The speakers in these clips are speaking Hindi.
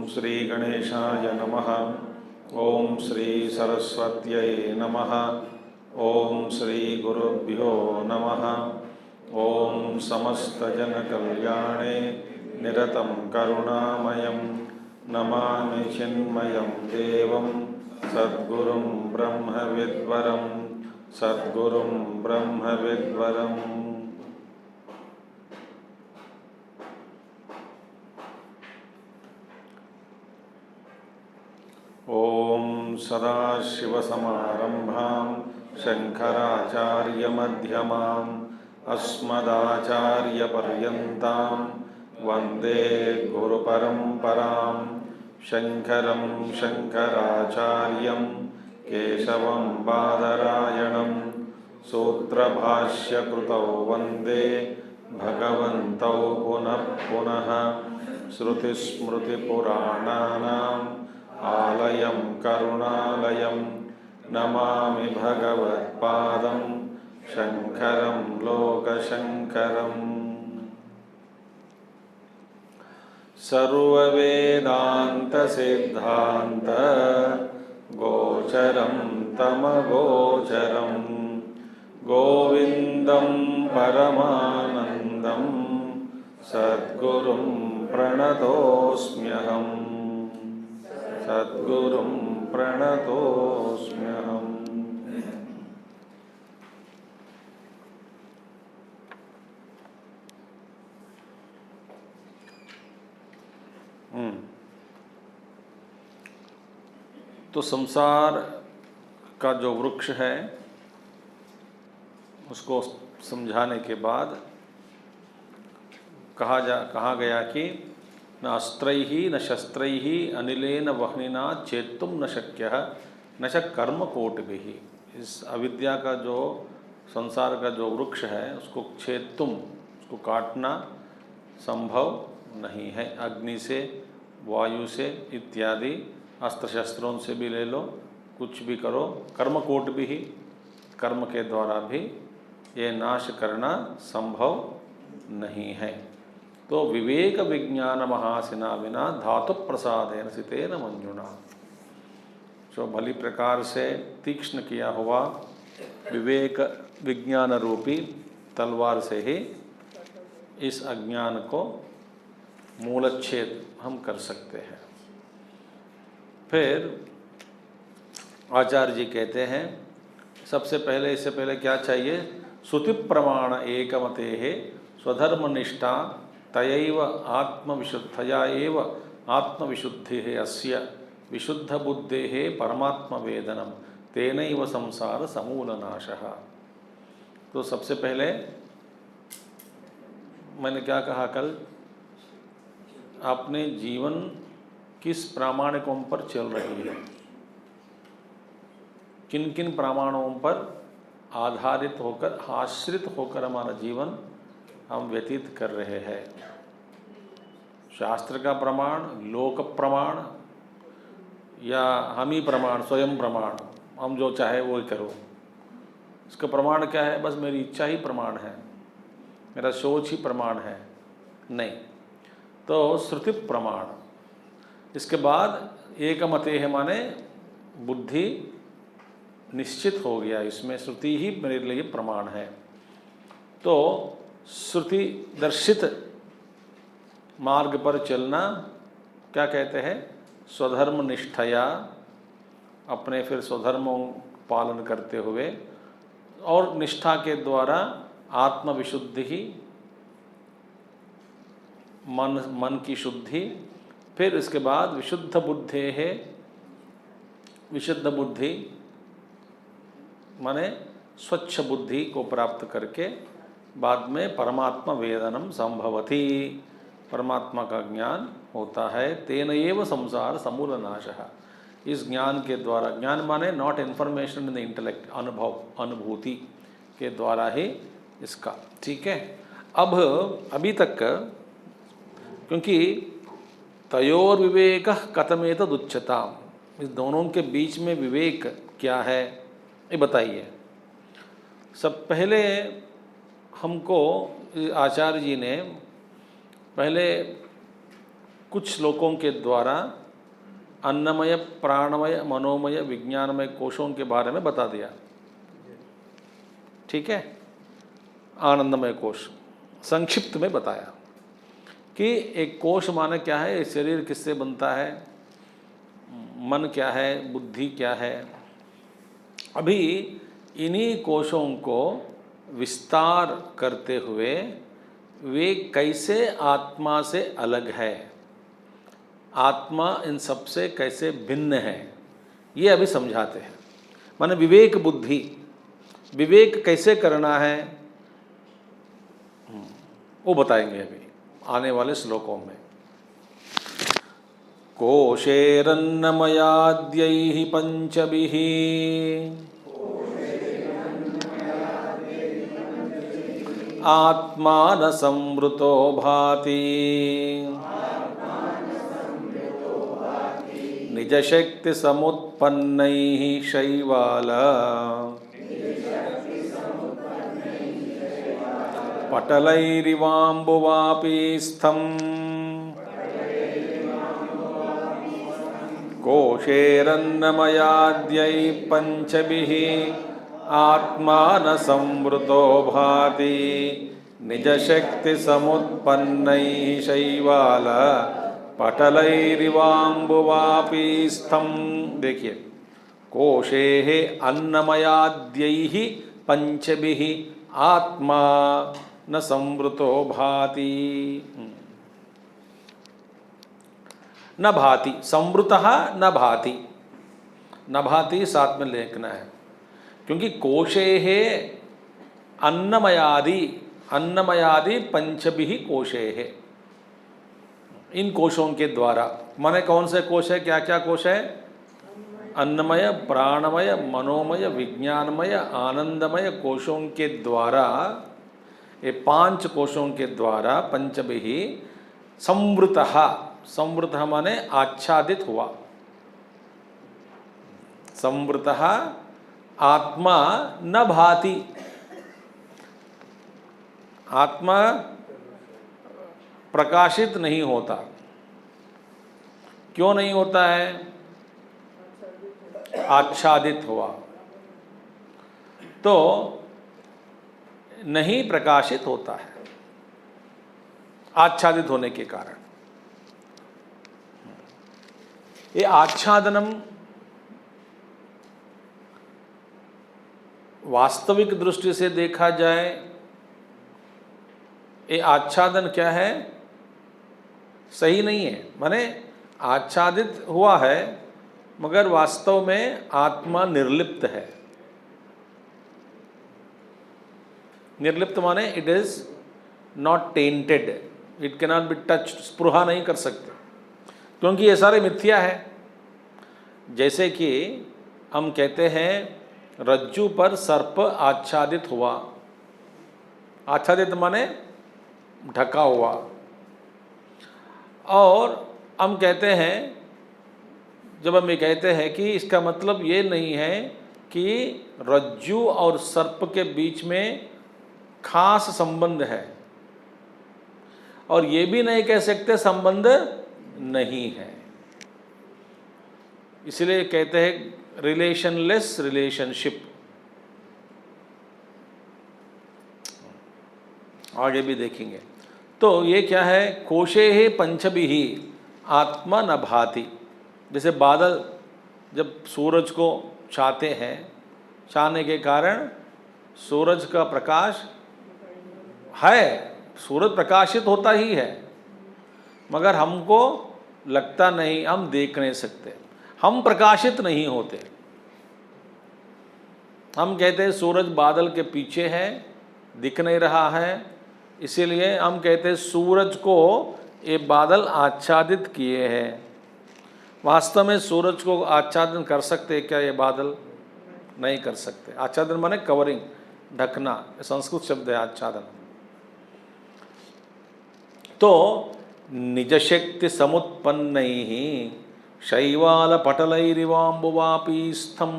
श्री गणेशाय नमः। ओम श्री सरस्वत्यै नमः। ओम श्री गुरुभ्यो नमः। ओम समस्तजनकल्याणे निरतं करुणामयं नमामि चिन्मयं देवं सद्गुरुं ब्रह्मविद्वरं सद्गुरुं ब्रह्मविद्वरम्। ओम सदाशिवसमारम्भां शङ्कराचार्यमध्यमाम् अस्मदाचार्यपर्यन्तां वन्दे गुरुपरम्परां। शङ्करं शङ्कराचार्यं केशवं बादरायणं सूत्रभाष्यकृतौ वन्दे भगवन्तौ पुनः पुनः। श्रुतिस्मृतिपुराणानाम् आलयं करुणालयं नमामि भगवत्पादं शङ्करं लोकशङ्करम्। सर्ववेदान्तसिद्धान्त गोचरं तमगोचरं गोविन्दं परमानन्दं सद्गुरुं प्रणतोऽस्म्यहम् सद्गुरुं प्रणतोऽस्म्यहम्। तो संसार का जो वृक्ष है उसको समझाने के बाद कहा गया कि न अस्त्रैः न शस्त्रैः अनिलेन वह्निना चेत्तुं न शक्यः न च कर्मकोटिभिः। इस अविद्या का जो संसार का जो वृक्ष है उसको छेत्तुम, उसको काटना संभव नहीं है। अग्नि से, वायु से इत्यादि अस्त्र शस्त्रों से भी ले लो, कुछ भी करो, कर्मकोट भी ही, कर्म के द्वारा भी ये नाश करना संभव नहीं है। तो विवेक विज्ञान महासिना विना धातु प्रसादेन सितेन मंजुना, जो भली प्रकार से तीक्ष्ण किया हुआ विवेक विज्ञान रूपी तलवार से ही इस अज्ञान को मूलच्छेद हम कर सकते हैं। फिर आचार्य जी कहते हैं सबसे पहले, इससे पहले क्या चाहिए? श्रुति प्रमाण एकमते स्वधर्मनिष्ठा तयैव आत्मविशुद्धया एव आत्मविशुद्धि अस्य विशुद्ध बुद्धेः परमात्मवेदनम तेनैव संसार समूलनाशः। तो सबसे पहले मैंने क्या कहा कल, आपने जीवन किस प्रामाणिकों पर चल रही है, किन किन प्रमाणों पर आधारित होकर, आश्रित होकर हमारा जीवन हम व्यतीत कर रहे हैं। शास्त्र का प्रमाण, लोक प्रमाण या हम ही प्रमाण, स्वयं प्रमाण, हम जो चाहे वो ही करो। इसका प्रमाण क्या है? बस मेरी इच्छा ही प्रमाण है, मेरा सोच ही प्रमाण है? नहीं। तो श्रुति प्रमाण। इसके बाद एकमते है माने बुद्धि निश्चित हो गया, इसमें श्रुति ही मेरे लिए प्रमाण है। तो श्रुति दर्शित मार्ग पर चलना क्या कहते हैं? स्वधर्म निष्ठया, अपने फिर स्वधर्मों पालन करते हुए और निष्ठा के द्वारा आत्मविशुद्धि ही, मन की शुद्धि। फिर इसके बाद विशुद्ध बुद्धि है, विशुद्ध बुद्धि माने स्वच्छ बुद्धि को प्राप्त करके बाद में परमात्मा वेदनम संभवति, परमात्मा का ज्ञान होता है। तेन एव संसार समूलनाशः, इस ज्ञान के द्वारा, ज्ञान माने not information in the intellect, अनुभव, अनुभूति के द्वारा ही इसका, ठीक है। अब अभी तक, क्योंकि तयोर विवेक कथमेतद उच्यताम, इस दोनों के बीच में विवेक क्या है ये बताइए। सब पहले हमको आचार्य जी ने पहले कुछ श्लोकों के द्वारा अन्नमय, प्राणमय, मनोमय, विज्ञानमय कोशों के बारे में बता दिया, ठीक है। आनंदमय कोश संक्षिप्त में बताया कि एक कोश माने क्या है, शरीर किससे बनता है, मन क्या है, बुद्धि क्या है। अभी इन्हीं कोशों को विस्तार करते हुए वे कैसे आत्मा से अलग है, आत्मा इन सबसे कैसे भिन्न है, ये अभी समझाते हैं। माने विवेक बुद्धि, विवेक कैसे करना है वो बताएंगे अभी आने वाले श्लोकों में। कोशेरन्नमयाद्यैः पंचभिः आत्मान संवृतो भाति निजशक्ति समुत्पन्नैः शैवाल पटलैरिवाम्बुवापीस्थम् कोशेरन्नमयाद्यैः पंचभिः आत्मान संवृतो भाति निजशक्ति समुत्पन्नैः शैवाल पटलैरिवाम्बुवापीस्थम्। देखिए, कोशेः अन्नमयाद्यैः पंचभिः आत्मा न संवृतो भाति, न भाति, संवृतः न भाति, न भाति साथ में लिखना है, क्योंकि कोशेः अन्नमयादि, अन्नमयादि पंचभिः कोशेः, इन कोशों के द्वारा, माने कौन से कोश है, क्या क्या कोश है, अन्नमय, प्राणमय, मनोमय, विज्ञानमय, आनंदमय कोशों के द्वारा, ये 5 कोशों के द्वारा पंचभिः संवृतः, संवृतः माने आच्छादित हुआ, संवृतः आत्मा न भाति, आत्मा प्रकाशित नहीं होता। क्यों नहीं होता है, आच्छादित हुआ, तो नहीं प्रकाशित होता है आच्छादित होने के कारण। ये आच्छादनम वास्तविक दृष्टि से देखा जाए, ये आच्छादन क्या है, सही नहीं है। माने आच्छादित हुआ है मगर वास्तव में आत्मा निर्लिप्त है। निर्लिप्त माने it is not tainted, it can not be touch, स्पृहा नहीं कर सकते, क्योंकि ये सारे मिथ्या है। जैसे कि हम कहते हैं रज्जु पर सर्प आच्छादित हुआ, आच्छादित माने ढका हुआ, और हम कहते हैं, जब हम ये कहते हैं कि इसका मतलब ये नहीं है कि रज्जु और सर्प के बीच में खास संबंध है, और ये भी नहीं कह सकते संबंध नहीं है। इसलिए कहते हैं रिलेशनलेस रिलेशनशिप। आगे भी देखेंगे। तो ये क्या है, कोशेः पंचभिः आत्मा न भाति। जैसे बादल जब सूरज को छाते हैं, छाने के कारण सूरज का प्रकाश है, सूरज प्रकाशित होता ही है, मगर हमको लगता नहीं, हम देख नहीं सकते, हम प्रकाशित नहीं होते। हम कहते हैं सूरज बादल के पीछे है, दिख नहीं रहा है, इसीलिए हम कहते हैं सूरज को ये बादल आच्छादित किए हैं। वास्तव में सूरज को आच्छादन कर सकते हैं क्या ये बादल? नहीं कर सकते। आच्छादन माने कवरिंग, ढकना, संस्कृत शब्द है आच्छादन। तो निज शक्ति समुत्पन्न ही शैवाल पटलैरिवाम्बुवापीस्थम।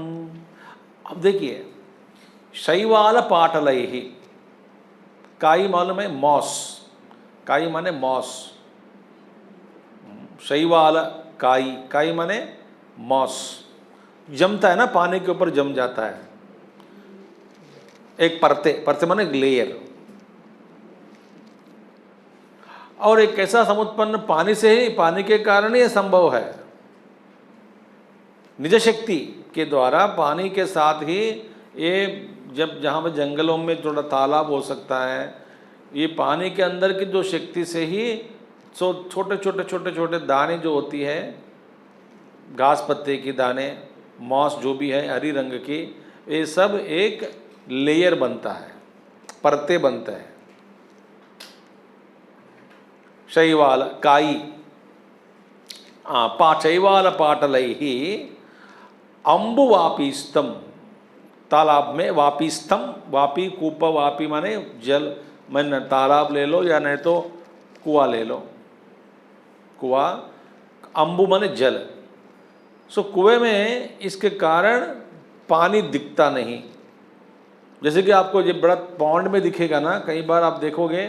अब देखिए, शैवाल पाटलय ही, काई मालूम है? मॉस, काई माने मॉस, शैवाल काई, काई माने मॉस, जमता है ना, पानी के ऊपर जम जाता है। एक परते, परते माने लेयर। और एक कैसा समुत्पन्न? पानी से ही, पानी के कारण ही संभव है। निज शक्ति के द्वारा पानी के साथ ही ये, जब जहाँ पर जंगलों में थोड़ा तालाब हो सकता है, ये पानी के अंदर की जो शक्ति से ही छोटे छोटे छोटे छोटे दाने जो होती है, घास पत्ते की दाने, मॉस जो भी है हरी रंग की, ये सब एक लेयर बनता है, परते बनते हैं। शैवाल काई, शैवाल पाटलय ही अम्बुवापीस्तम, तालाब में वापीस्तम, वापी कूप, वापी माने जल, मैंने तालाब ले लो या नहीं तो कुआं ले लो, कुआं, अम्बु माने जल। सो कुएं में इसके कारण पानी दिखता नहीं। जैसे कि आपको ये बड़ा पॉन्ड में दिखेगा ना, कई बार आप देखोगे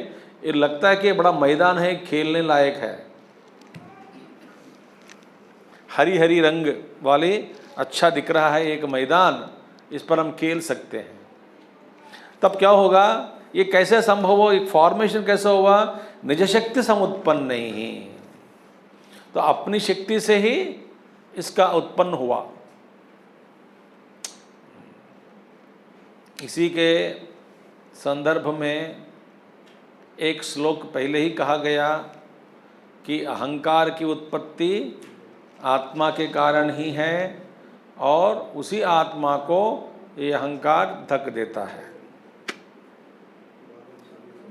ये लगता है कि बड़ा मैदान है, खेलने लायक है, हरी हरी रंग वाले, अच्छा दिख रहा है एक मैदान, इस पर हम खेल सकते हैं। तब क्या होगा? ये कैसे संभव हो? एक फॉर्मेशन कैसे हुआ? निज शक्ति समुत्पन्न ही, तो अपनी शक्ति से ही इसका उत्पन्न हुआ। इसी के संदर्भ में एक श्लोक पहले ही कहा गया कि अहंकार की उत्पत्ति आत्मा के कारण ही है, और उसी आत्मा को ये अहंकार ढक देता है।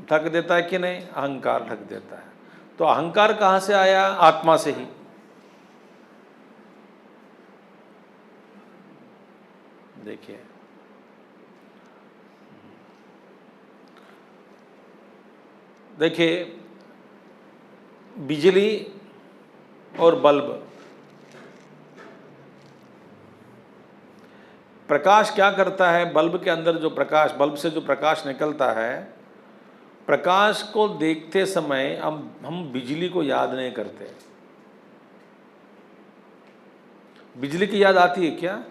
ढक देता है कि नहीं? अहंकार ढक देता है। तो अहंकार कहाँ से आया? आत्मा से ही। देखिए, देखिए बिजली और बल्ब, प्रकाश क्या करता है? बल्ब के अंदर जो प्रकाश, बल्ब से जो प्रकाश निकलता है, प्रकाश को देखते समय हम बिजली को याद नहीं करते। बिजली की याद आती है क्या?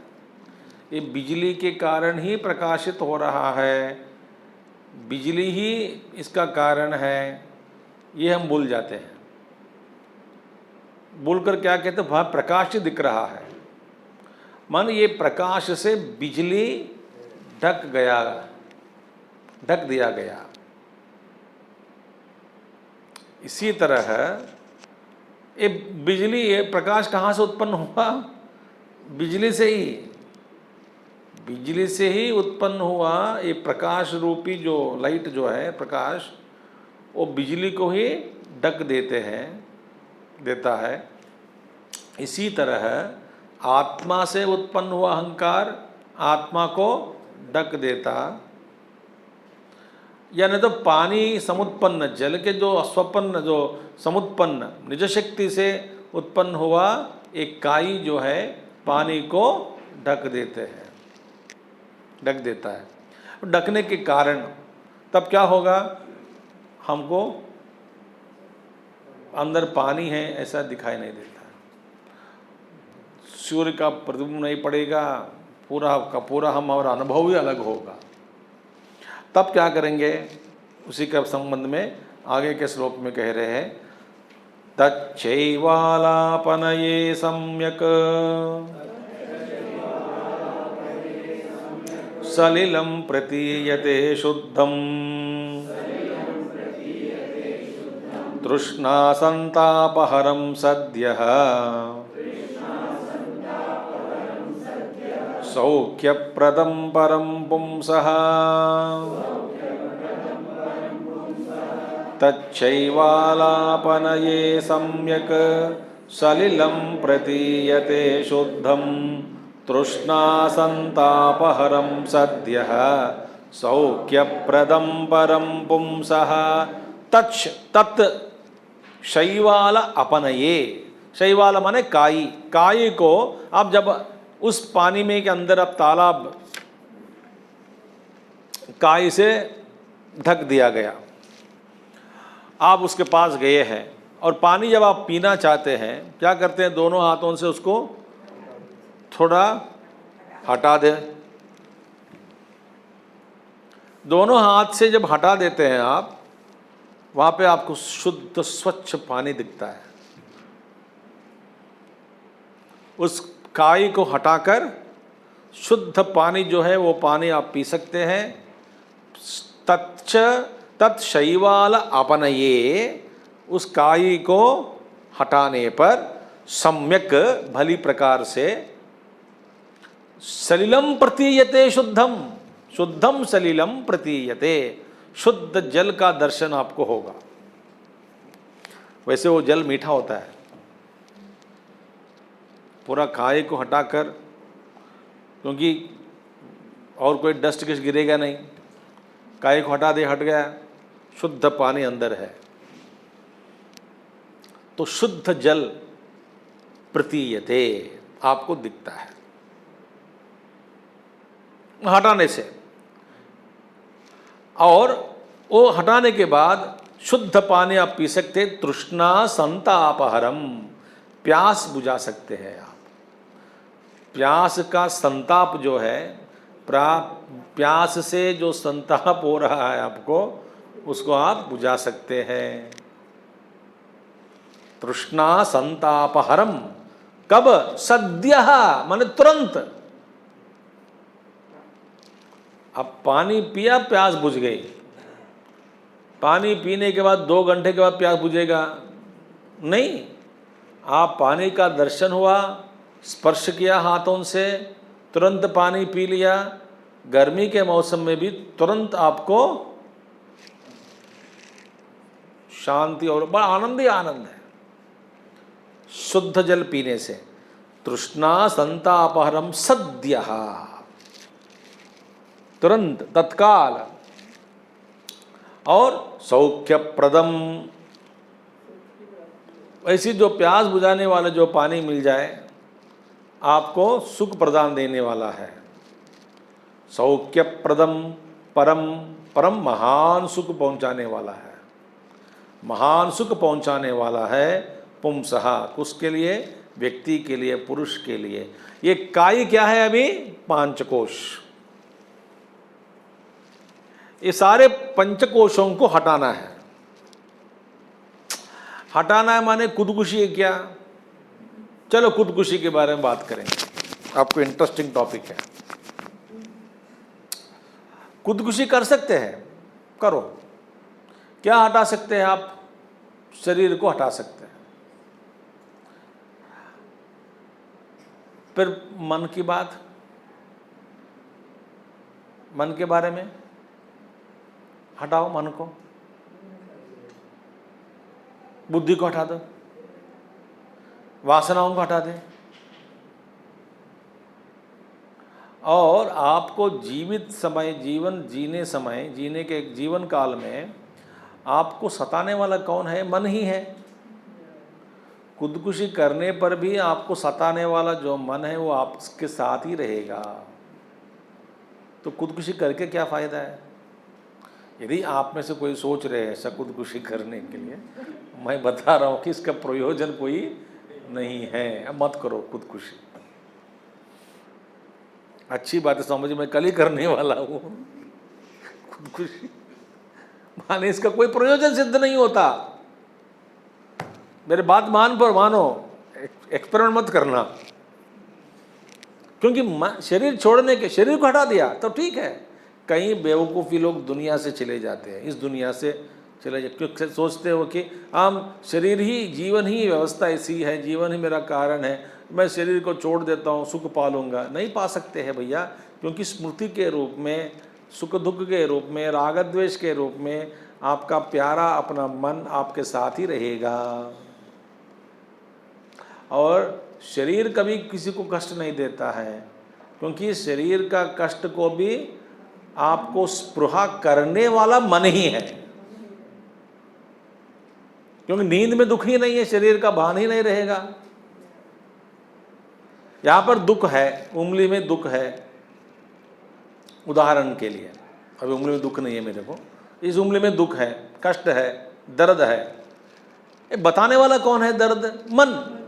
ये बिजली के कारण ही प्रकाशित हो रहा है, बिजली ही इसका कारण है, ये हम भूल जाते हैं। भूलकर क्या कहते हैं? वहाँ प्रकाश दिख रहा है, मान ये प्रकाश से बिजली ढक गया, ढक दिया गया। इसी तरह ये बिजली, ये प्रकाश कहाँ से उत्पन्न हुआ? बिजली से ही, बिजली से ही उत्पन्न हुआ। ये प्रकाश रूपी जो लाइट जो है, प्रकाश, वो बिजली को ही ढक देता है। इसी तरह आत्मा से उत्पन्न हुआ अहंकार आत्मा को ढक देता, या नहीं तो पानी समुत्पन्न, जल के जो स्वपन्न, जो समुत्पन्न निज शक्ति से उत्पन्न हुआ एक काई जो है, पानी को ढक देते हैं, ढक देता है। ढकने के कारण तब क्या होगा? हमको अंदर पानी है ऐसा दिखाई नहीं देता, सूर्य का प्रतिबिंब नहीं पड़ेगा, पूरा का पूरा हमारा अनुभव ही अलग होगा। तब क्या करेंगे? उसी का संबंध में आगे के श्लोक में कह रहे हैं, तच्चैवालापनये सम्यक सलिलं प्रतीयते शुद्धं तृष्णासन्तापहरं सद्यः सौख्यप्रदं परं पुंसः। तच्छैवालापनये सम्यक् सलिलं प्रतीयते शुद्धं तृष्णासन्तापहरं सद्यः सौख्यप्रदं परं पुंसः। तच्छ तत् शैवाल अपनये, शैवाल माने काई, काई को आप जब उस पानी में के अंदर अब तालाब काई से ढक दिया गया, आप उसके पास गए हैं और पानी जब आप पीना चाहते हैं क्या करते हैं, दोनों हाथों से उसको थोड़ा हटा दें। दोनों हाथ से जब हटा देते हैं आप, वहाँ पे आपको शुद्ध स्वच्छ पानी दिखता है। उस काई को हटाकर शुद्ध पानी जो है वो पानी आप पी सकते हैं। तत्शैवाल अपनये, उस काई को हटाने पर सम्यक भली प्रकार से सलिलम प्रतीयते शुद्धम, शुद्धम सलिलम प्रतीयते, शुद्ध जल का दर्शन आपको होगा। वैसे वो जल मीठा होता है, पूरा काई को हटाकर, क्योंकि और कोई डस्ट किस गिरेगा नहीं, काई को हटा दे, हट गया, शुद्ध पानी अंदर है, तो शुद्ध जल प्रतीयते आपको दिखता है हटाने से। और वो हटाने के बाद शुद्ध पानी आप पी सकते, तृष्णा संतापहरम, प्यास बुझा सकते हैं आप। प्यास का संताप जो है, प्यास से जो संताप हो रहा है आपको, उसको आप बुझा सकते हैं। तृष्णा संतापहरम, कब? सद्यः माने तुरंत। अब पानी पिया, प्यास बुझ गई, पानी पीने के बाद 2 घंटे के बाद प्यास बुझेगा नहीं। आप पानी का दर्शन हुआ, स्पर्श किया हाथों से, तुरंत पानी पी लिया। गर्मी के मौसम में भी तुरंत आपको शांति और बड़ा आनंद ही आनंद है शुद्ध जल पीने से। तृष्णा संतापहरम सद्यः, तुरंत, तत्काल। और सौख्यप्रदम, ऐसी जो प्यास बुझाने वाला जो पानी मिल जाए आपको सुख प्रदान देने वाला है। सौख्यप्रदम परम, परम महान सुख पहुंचाने वाला है, महान सुख पहुंचाने वाला है पुंसः, उसके लिए, व्यक्ति के लिए, पुरुष के लिए। ये काई क्या है अभी? पांचकोश। ये सारे पंचकोशों को हटाना है। हटाना है माने खुदकुशी है क्या? चलो खुदकुशी के बारे में बात करेंगे, आपको इंटरेस्टिंग टॉपिक है। खुदकुशी कर सकते हैं, करो। क्या हटा सकते हैं आप? शरीर को हटा सकते हैं। फिर मन की बात, मन के बारे में हटाओ, मन को, बुद्धि को हटा दो, वासनाओं को हटा दें। और आपको जीवित समय, जीवन जीने समय, जीने के जीवन काल में आपको सताने वाला कौन है? मन ही है। खुदकुशी करने पर भी आपको सताने वाला जो मन है वो आपके साथ ही रहेगा। तो खुदकुशी करके क्या फ़ायदा है? यदि आप में से कोई सोच रहे हैं ऐसा खुदकुशी करने के लिए, मैं बता रहा हूँ कि इसका प्रयोजन कोई नहीं है, मत करो खुदकुशी। अच्छी बात है, समझ में, कल ही करने वाला हूँ खुदकुशी, माने इसका कोई प्रयोजन सिद्ध नहीं होता। मेरे बात मानो, एक्सपेरिमेंट मत करना, क्योंकि शरीर छोड़ने के, शरीर को हटा दिया तो ठीक है। कई बेवकूफ़ी लोग दुनिया से चले जाते हैं, इस दुनिया से चले जाते, क्योंकि सोचते हो कि हम शरीर ही, जीवन ही व्यवस्था ऐसी है, जीवन ही मेरा कारण है, मैं शरीर को छोड़ देता हूँ, सुख पा लूँगा। नहीं पा सकते हैं भैया, क्योंकि स्मृति के रूप में, सुख दुख के रूप में, राग द्वेष के रूप में आपका प्यारा अपना मन आपके साथ ही रहेगा। और शरीर कभी किसी को कष्ट नहीं देता है, क्योंकि शरीर का कष्ट को भी आपको स्पृहा करने वाला मन ही है। क्योंकि नींद में दुख ही नहीं है, शरीर का भान ही नहीं रहेगा। यहां पर दुख है, उंगली में दुख है, उदाहरण के लिए, अभी उंगली में दुख नहीं है मेरे को, इस उंगली में दुख है, कष्ट है, दर्द है। ये बताने वाला कौन है? दर्द, मन।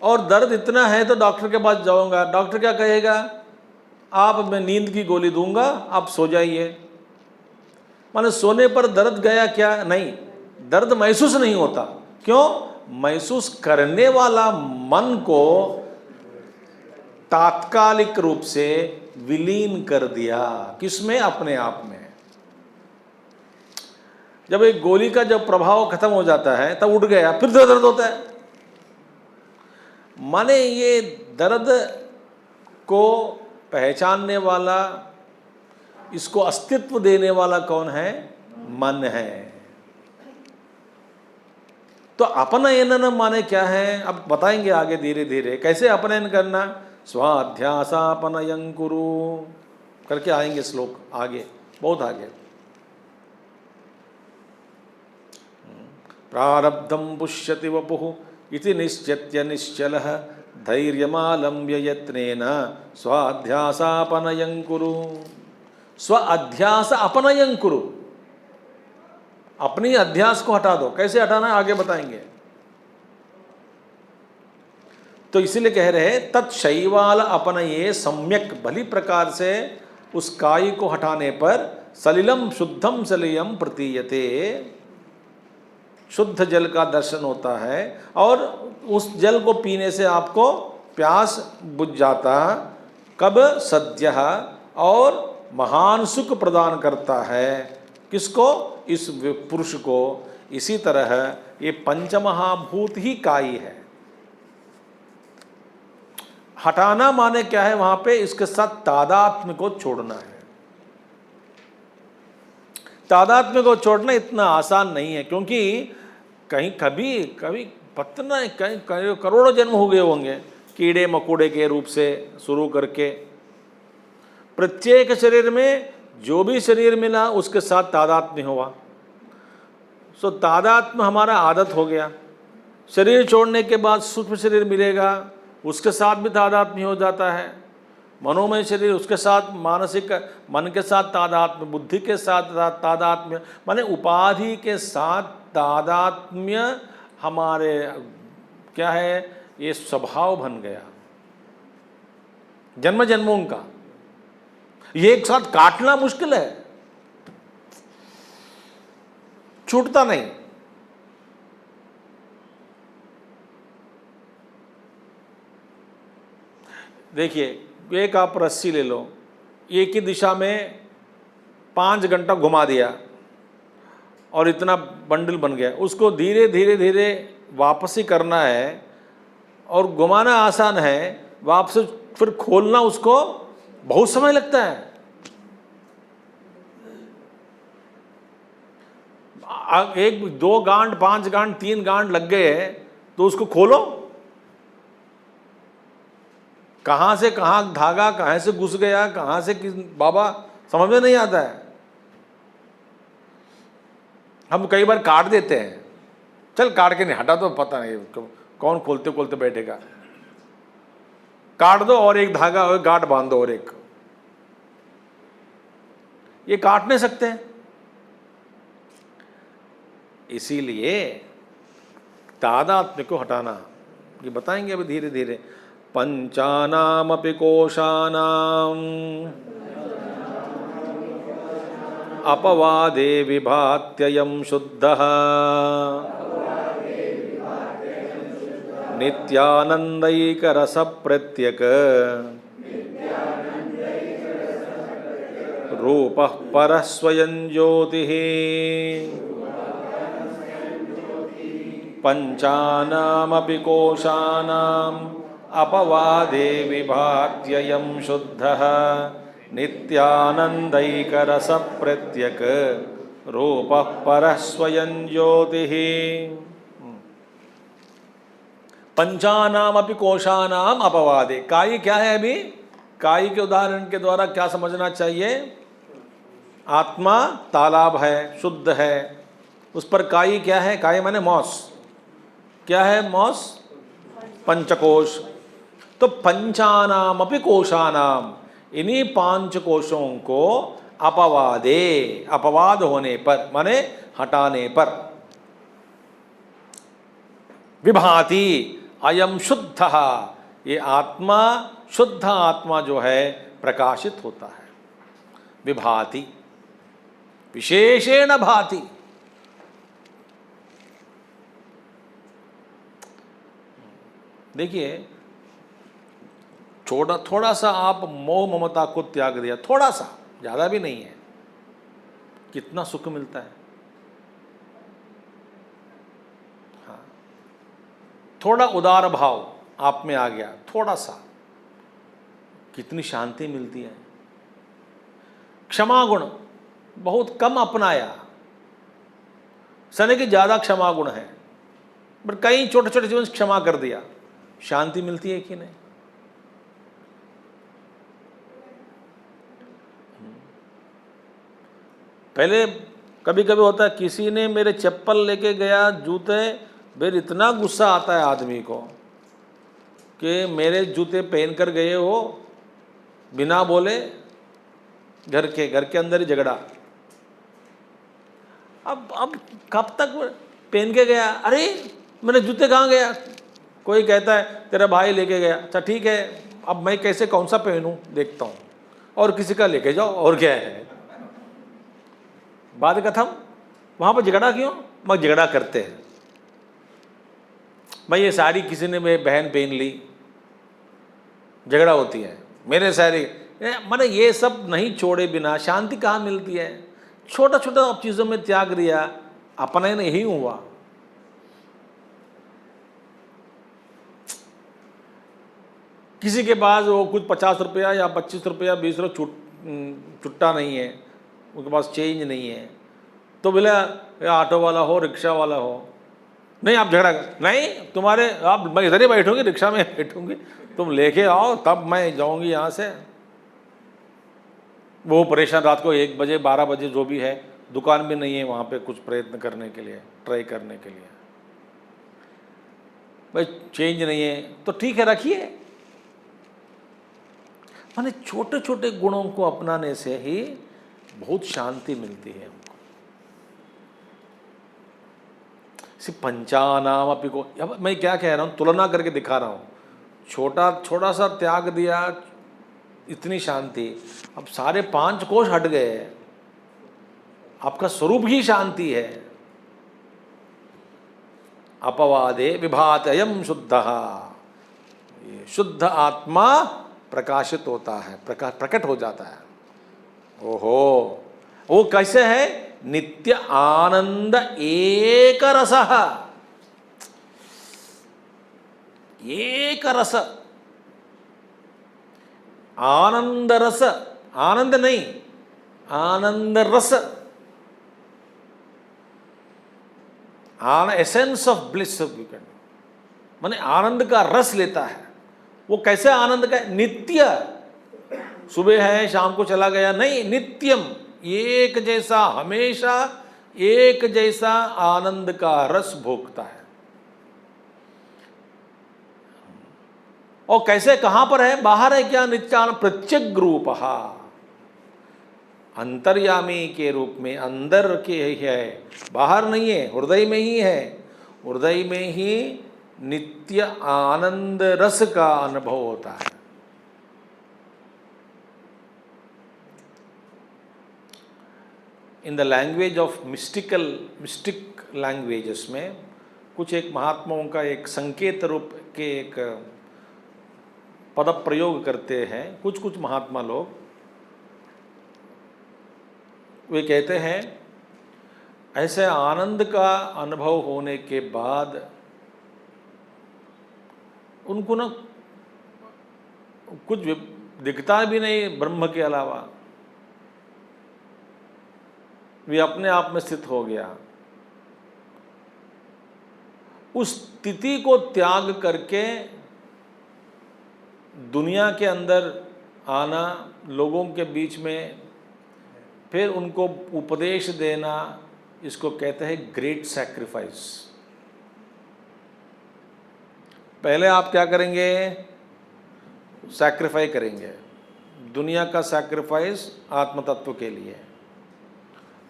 और दर्द इतना है तो डॉक्टर के पास जाऊंगा, डॉक्टर क्या कहेगा? आप, मैं नींद की गोली दूंगा, आप सो जाइए। माने सोने पर दर्द गया क्या? नहीं, दर्द महसूस नहीं होता। क्यों? महसूस करने वाला मन को तात्कालिक रूप से विलीन कर दिया। किसमें? अपने आप में। जब एक गोली का जब प्रभाव खत्म हो जाता है तब उठ गया, फिर दर्द होता है। माने ये दर्द को पहचानने वाला, इसको अस्तित्व देने वाला कौन है? मन है। तो अपनयन माने क्या है? अब बताएंगे आगे धीरे धीरे कैसे अपनयन करना। स्वाध्यासापनयं कुरु करके आएंगे श्लोक आगे, बहुत आगे। प्रारब्धं पुष्यति वपुः इति निश्चित्य निश्चलः धैर्यमालम्ब्य यत्नेन स्वाध्यासापनयं कुरु। स्व अध्यास अपनयं कुरु, अपनी अध्यास को हटा दो। कैसे हटाना है आगे बताएंगे। तो इसीलिए कह रहे तत्शैवाल अपनये सम्यक, भली प्रकार से उस काई को हटाने पर सलिलम शुद्धम सलियम प्रतीयते, शुद्ध जल का दर्शन होता है और उस जल को पीने से आपको प्यास बुझ जाता। कब? सद्यः, और महान सुख प्रदान करता है। किसको? इस पुरुष को। इसी तरह ये पंचमहाभूत ही काई है। हटाना माने क्या है? वहां पे इसके साथ तादात्म्य को छोड़ना है। तादात्म्य को छोड़ना इतना आसान नहीं है, क्योंकि कहीं कभी कभी पतना कहीं करोड़ों जन्म हो गए होंगे, कीड़े मकोड़े के रूप से शुरू करके प्रत्येक शरीर में जो भी शरीर मिला उसके साथ तादात्म्य हुआ। सो तादात्म्य हमारा आदत हो गया। शरीर छोड़ने के बाद सूक्ष्म शरीर मिलेगा, उसके साथ भी तादात्म्य हो जाता है। मनोमय शरीर, उसके साथ मानसिक मन के साथ तादात्म्य, बुद्धि के साथ तादात्म्य, माने उपाधि के साथ तादात्म्य हमारे क्या है? ये स्वभाव बन गया जन्म जन्मों का। ये एक साथ काटना मुश्किल है, छूटता नहीं। देखिए, एक आप रस्सी ले लो, एक ही दिशा में 5 घंटा घुमा दिया और इतना बंडल बन गया। उसको धीरे धीरे धीरे वापस ही करना है, और घुमाना आसान है, वापस फिर खोलना उसको बहुत समय लगता है। एक 2 गांठ 5 गांठ 3 गांठ लग गए तो उसको खोलो, कहां से कहां धागा कहां से घुस गया, कहां से किस बाबा समझ में नहीं आता है। हम कई बार काट देते हैं, चल काट के नहीं, हटा तो पता नहीं कौन खोलते खोलते बैठेगा। काट दो और एक धागा और गांठ बांध दो और एक, ये काट नहीं सकते हैं। इसीलिए तादात्म्य को हटाना ये बताएंगे अभी धीरे धीरे। पंचानामपि कोशानाम अपवादे विभात्ययं शुद्धः नित्यानंदैकरसप्रत्यक रूपः परः स्वयं ज्योतिः पंचानामपि कोशानाम् अपवादे विभात्ययं शुद्धः नित्यानंदैक रस प्रत्यक रूप पर स्वयं ज्योतिः। पंचानाम अपि कोशानाम अपवादे। कायी क्या है? अभी कायी के उदाहरण के द्वारा क्या समझना चाहिए? आत्मा तालाब है, शुद्ध है, उस पर कायी क्या है? कायी माने मॉस। क्या है मॉस? पंचकोश। तो पंचानाम अपि कोशानाम, इन्हीं पांच कोशों को अपवादे, अपवाद होने पर माने हटाने पर, विभाति अयम शुद्ध, ये आत्मा, शुद्ध आत्मा जो है प्रकाशित होता है। विभाति विशेषेण भाति। देखिए, थोड़ा सा आप मोह ममता को त्याग दिया, थोड़ा सा, ज्यादा भी नहीं है, कितना सुख मिलता है। हाँ, थोड़ा उदार भाव आप में आ गया, थोड़ा सा, कितनी शांति मिलती है। क्षमा गुण बहुत कम अपनाया, सने की ज्यादा क्षमा गुण है, बट कई छोटे छोटे जीवन क्षमा कर दिया, शांति मिलती है कि नहीं? पहले कभी कभी होता है, किसी ने मेरे चप्पल लेके गया, जूते, फिर इतना गुस्सा आता है आदमी को कि मेरे जूते पहन कर गए हो बिना बोले, घर के अंदर ही झगड़ा। अब कब तक पहन के गया? अरे मेरे जूते कहाँ गया? कोई कहता है तेरा भाई लेके गया। अच्छा ठीक है, अब मैं कैसे, कौन सा पहनूं, देखता हूं, और किसी का लेके जाओ, और क्या है, बात खत्म। वहां पर झगड़ा क्यों? मग झगड़ा करते हैं, भाई ये साड़ी किसी ने मेरी बहन पहन ली, झगड़ा होती है, मेरे साड़ी, मैंने ये सब नहीं छोड़े बिना शांति कहाँ मिलती है? छोटा छोटा चीजों में त्याग दिया, अपने नहीं हुआ। किसी के पास वो कुछ 50 रुपया या 25 रुपया 20 रुपया छुट्टा नहीं है, उनके पास चेंज नहीं है, तो बोला ऑटो वाला हो, रिक्शा वाला हो, नहीं आप झगड़ा कर, नहीं तुम्हारे, आप, मैं इधर ही बैठूंगी, रिक्शा में बैठूंगी, तुम लेके आओ तब मैं जाऊंगी यहाँ से। वो परेशान, रात को 1 बजे 12 बजे जो भी है, दुकान भी नहीं है वहाँ पे कुछ प्रयत्न करने के लिए, ट्राई करने के लिए, भाई चेंज नहीं है तो ठीक है रखिए। माने छोटे छोटे गुणों को अपनाने से ही बहुत शांति मिलती है हमको। पंचानाम अपि को, अब मैं क्या कह रहा हूँ, तुलना करके दिखा रहा हूँ। छोटा सा त्याग दिया, इतनी शांति, अब सारे 5 कोश हट गए, आपका स्वरूप ही शांति है। अपवादे विभात अयम शुद्ध, ये शुद्ध आत्मा प्रकाशित होता है, प्रकट हो जाता है। ओहो, वो कैसे है? नित्य आनंद एक रस, एक रस, आनंद रस, आनंद नहीं, आनंद रस, एसेंस ऑफ ब्लिस, माने आनंद का रस लेता है। वो कैसे आनंद का? नित्य, सुबह है शाम को चला गया नहीं, नित्यम, एक जैसा, हमेशा एक जैसा आनंद का रस भोगता है। और कैसे, कहां पर है? बाहर है क्या? नित्यान प्रत्यग रूप, अंतर्यामी के रूप में, अंदर के है, बाहर नहीं है, हृदय में ही है। हृदय में ही नित्य आनंद रस का अनुभव होता है। In the language of mistake languages में कुछ एक महात्माओं का एक संकेत रूप के एक पद प्रयोग करते हैं कुछ महात्मा लोग। वे कहते हैं ऐसे आनंद का अनुभव होने के बाद उनको ना कुछ दिखता भी नहीं ब्रह्म के अलावा, वे अपने आप में स्थित हो गया। उस स्थिति को त्याग करके दुनिया के अंदर आना, लोगों के बीच में फिर उनको उपदेश देना, इसको कहते हैं ग्रेट सैक्रिफाइस। पहले आप क्या करेंगे? सैक्रिफाई करेंगे, दुनिया का सैक्रिफाइस आत्म तत्व के लिए।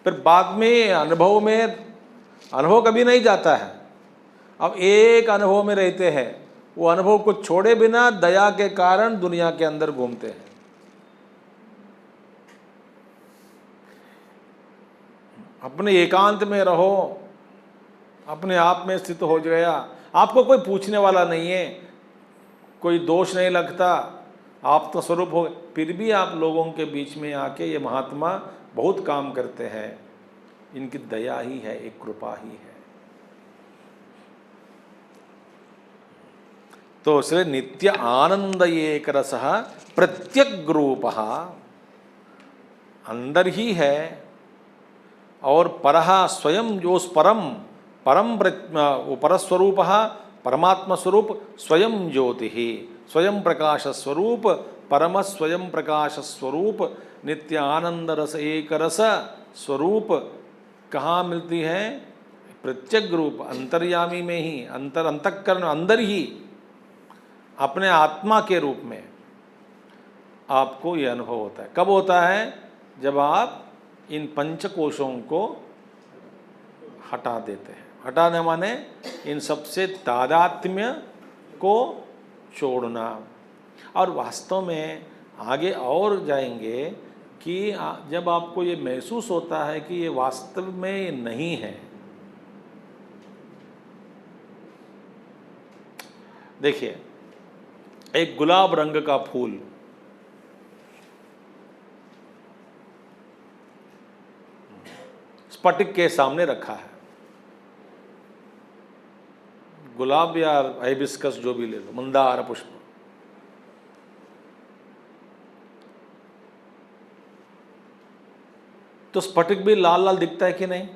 फिर बाद में अनुभव कभी नहीं जाता है। अब एक अनुभव में रहते हैं, वो अनुभव को छोड़े बिना दया के कारण दुनिया के अंदर घूमते हैं। अपने एकांत में रहो, अपने आप में स्थित हो गया, आपको कोई पूछने वाला नहीं है, कोई दोष नहीं लगता, आप तो स्वरूप हो। फिर भी आप लोगों के बीच में आके ये महात्मा बहुत काम करते हैं, इनकी दया ही है, एक कृपा ही है। तो इसलिए नित्य आनंद एक रस प्रत्यग रूप अंदर ही है, और परः स्वयं जो उस परस्वरूप परमात्मा स्वरूप स्वयं ज्योति ही, स्वयं प्रकाश स्वरूप, परम स्वयं प्रकाश स्वरूप, नित्य आनंद रस एक रस स्वरूप कहाँ मिलती है? प्रत्यग रूप अंतर्यामी में ही, अंतःकरण अंदर ही अपने आत्मा के रूप में आपको ये अनुभव होता है। कब होता है? जब आप इन पंचकोशों को हटा देते हैं। हटाने माने इन सबसे तादात्म्य को छोड़ना। और वास्तव में आगे और जाएंगे कि जब आपको ये महसूस होता है कि ये वास्तव में नहीं है। देखिए, एक गुलाब रंग का फूल स्फटिक के सामने रखा है, गुलाब या हाइबिस्कस जो भी ले लो, मंदार पुष्प, तो स्फटिक भी लाल लाल दिखता है कि नहीं?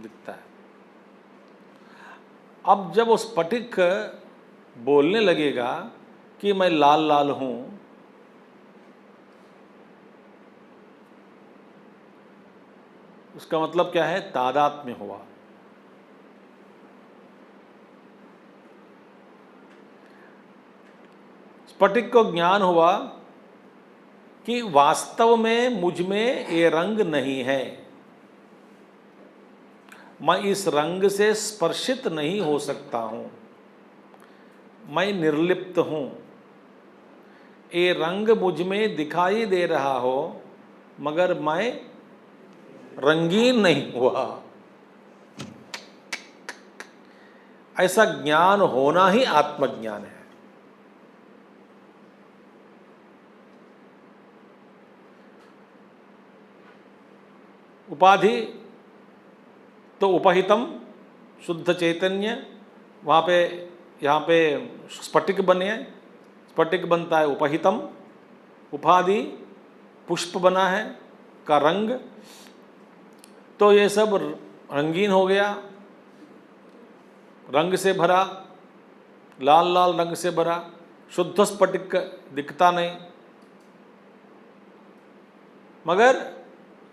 दिखता है। अब जब वो स्फटिक बोलने लगेगा कि मैं लाल लाल हूं, उसका मतलब क्या है? तादात्म्य हुआ। स्फटिक को ज्ञान हुआ कि वास्तव में मुझ में ये रंग नहीं है, मैं इस रंग से स्पर्शित नहीं हो सकता हूं, मैं निर्लिप्त हूं। ये रंग मुझ में दिखाई दे रहा हो मगर मैं रंगीन नहीं हुआ। ऐसा ज्ञान होना ही आत्मज्ञान है। उपाधि तो उपहितम शुद्ध चैतन्य, वहाँ पे यहाँ पे स्फटिक बने, स्फटिक बनता है उपहितम, उपाधि पुष्प बना है का रंग, तो ये सब रंगीन हो गया, रंग से भरा, लाल लाल रंग से भरा, शुद्ध स्फटिक दिखता नहीं। मगर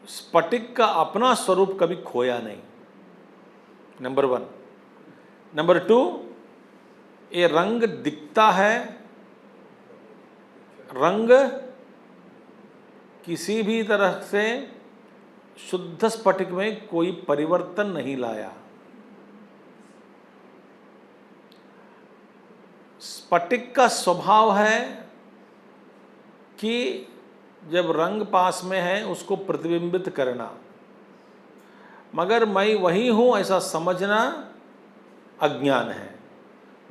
स्फटिक का अपना स्वरूप कभी खोया नहीं, नंबर 1। नंबर 2, ये रंग दिखता है, रंग किसी भी तरह से शुद्ध स्फटिक में कोई परिवर्तन नहीं लाया। स्फटिक का स्वभाव है कि जब रंग पास में है उसको प्रतिबिंबित करना, मगर मैं वही हूं ऐसा समझना अज्ञान है,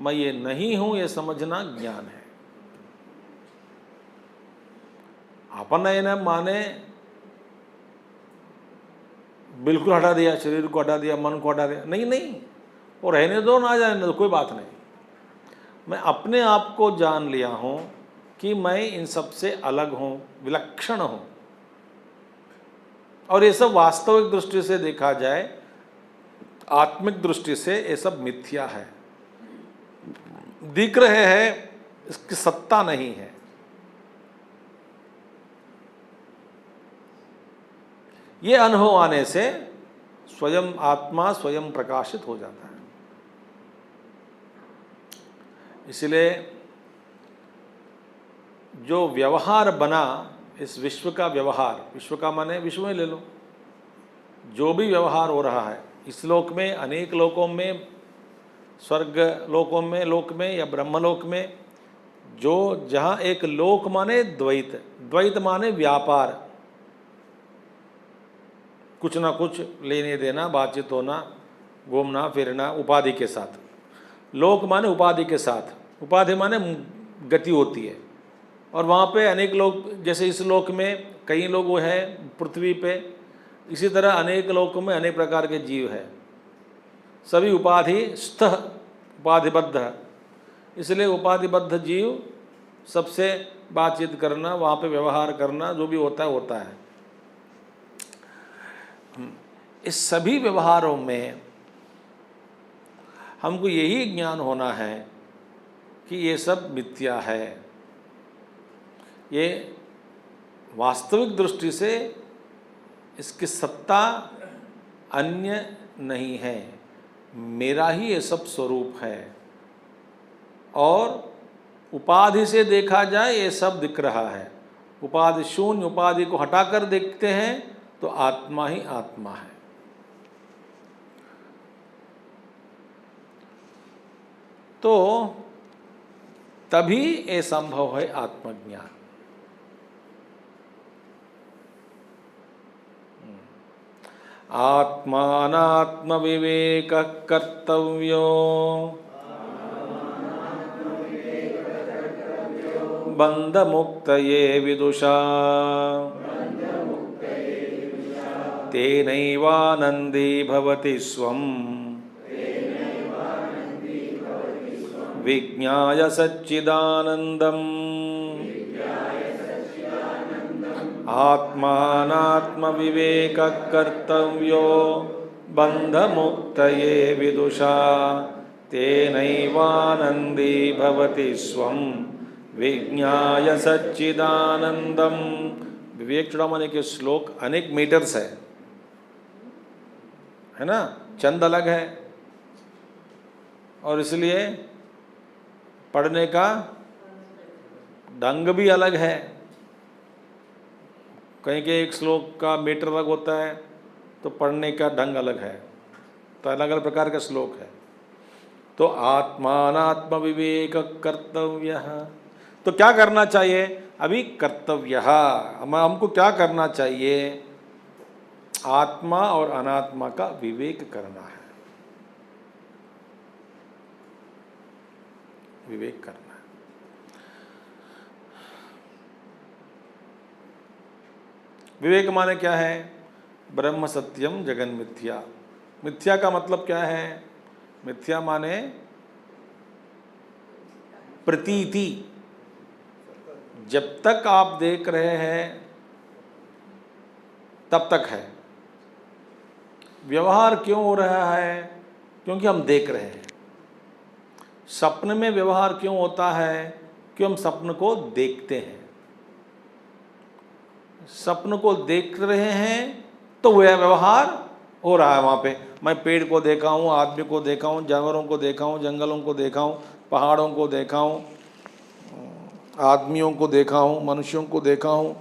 मैं ये नहीं हूं ये समझना ज्ञान है। अपन ने माने बिल्कुल हटा दिया, शरीर को हटा दिया, मन को हटा दिया, नहीं नहीं, वो रहने दो ना जाने दो, कोई बात नहीं। मैं अपने आप को जान लिया हूं कि मैं इन सब से अलग हूँ, विलक्षण हूँ। और ये सब वास्तविक दृष्टि से देखा जाए, आत्मिक दृष्टि से ये सब मिथ्या है, दिख रहे हैं, इसकी सत्ता नहीं है। ये अनुभव आने से स्वयं आत्मा स्वयं प्रकाशित हो जाता है। इसलिए जो व्यवहार बना, इस विश्व का व्यवहार, विश्व का माने विश्व में ले लो, जो भी व्यवहार हो रहा है इस लोक में, अनेक लोकों में, स्वर्ग लोकों में, लोक में या ब्रह्मलोक में, जो जहाँ एक लोक माने द्वैत, द्वैत माने व्यापार, कुछ ना कुछ लेने देना, बातचीत होना, घूमना फिरना उपाधि के साथ। लोक माने उपाधि के साथ, उपाधि माने गति होती है। और वहाँ पे अनेक लोग, जैसे इस लोक में कई लोग वो है पृथ्वी पे, इसी तरह अनेक लोकों में अनेक प्रकार के जीव है, सभी उपाधिस्थ, उपाधिबद्ध है। इसलिए उपाधिबद्ध जीव सबसे बातचीत करना, वहाँ पे व्यवहार करना, जो भी होता है होता है। इस सभी व्यवहारों में हमको यही ज्ञान होना है कि ये सब मिथ्या है। ये वास्तविक दृष्टि से इसकी सत्ता अन्य नहीं है, मेरा ही ये सब स्वरूप है। और उपाधि से देखा जाए ये सब दिख रहा है, उपाधि शून्य, उपाधि को हटाकर देखते हैं तो आत्मा ही आत्मा है। तो तभी ये संभव है आत्मज्ञान। आत्मानात्म विवेक कर्तव्यो बंध मुक्तये विदुषा तेनैवानंदी भवति स्वम् विज्ञाय सच्चिदानंदम् आत्मानात्म विवेक कर्तव्यो बंध मुक्तये विदुषा तेनैवानंदी भवति स्वम् विज्ञाय सच्चिदानंदम्। विवेक चूड़ामणि के श्लोक अनेक मीटर्स है ना, चंद अलग है, और इसलिए पढ़ने का ढंग भी अलग है। कहीं के एक श्लोक का मीटर अलग होता है तो पढ़ने का ढंग अलग है, तो अलग अलग प्रकार का श्लोक है। तो आत्मानात्म विवेक कर्तव्य, तो क्या करना चाहिए अभी? कर्तव्य, हमको क्या करना चाहिए? आत्मा और अनात्मा का विवेक करना है, विवेक करना है। विवेक माने क्या है? ब्रह्म सत्यम जगन मिथ्या। मिथ्या का मतलब क्या है? मिथ्या माने प्रतीति। जब तक आप देख रहे हैं तब तक है। व्यवहार क्यों हो रहा है? क्योंकि हम देख रहे हैं। सपने में व्यवहार क्यों होता है? कि हम सपन को देखते हैं। सपन को देख रहे हैं तो वह व्यवहार हो रहा है वहाँ पे। मैं पेड़ को देखा हूँ, आदमी को देखा हूँ, जानवरों को देखा हूँ, जंगलों को देखा हूँ, पहाड़ों को देखा हूँ, आदमियों को देखा हूँ, मनुष्यों को देखा हूँ,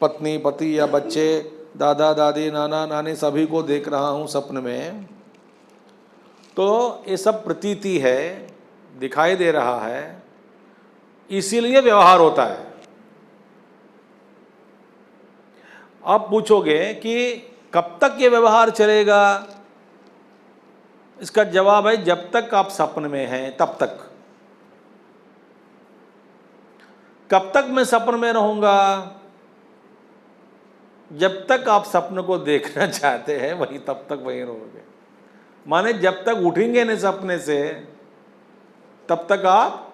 पत्नी पति या बच्चे, दादा दादी, नाना नानी, सभी को देख रहा हूँ सपने में। तो ये सब प्रतीति है, दिखाई दे रहा है, इसीलिए व्यवहार होता है। आप पूछोगे कि कब तक ये व्यवहार चलेगा? इसका जवाब है जब तक आप सपने में हैं तब तक। कब तक मैं सपने में रहूंगा? जब तक आप सपने को देखना चाहते हैं वही तब तक वहीं रहोगे। माने जब तक उठेंगे नहीं सपने से तब तक आप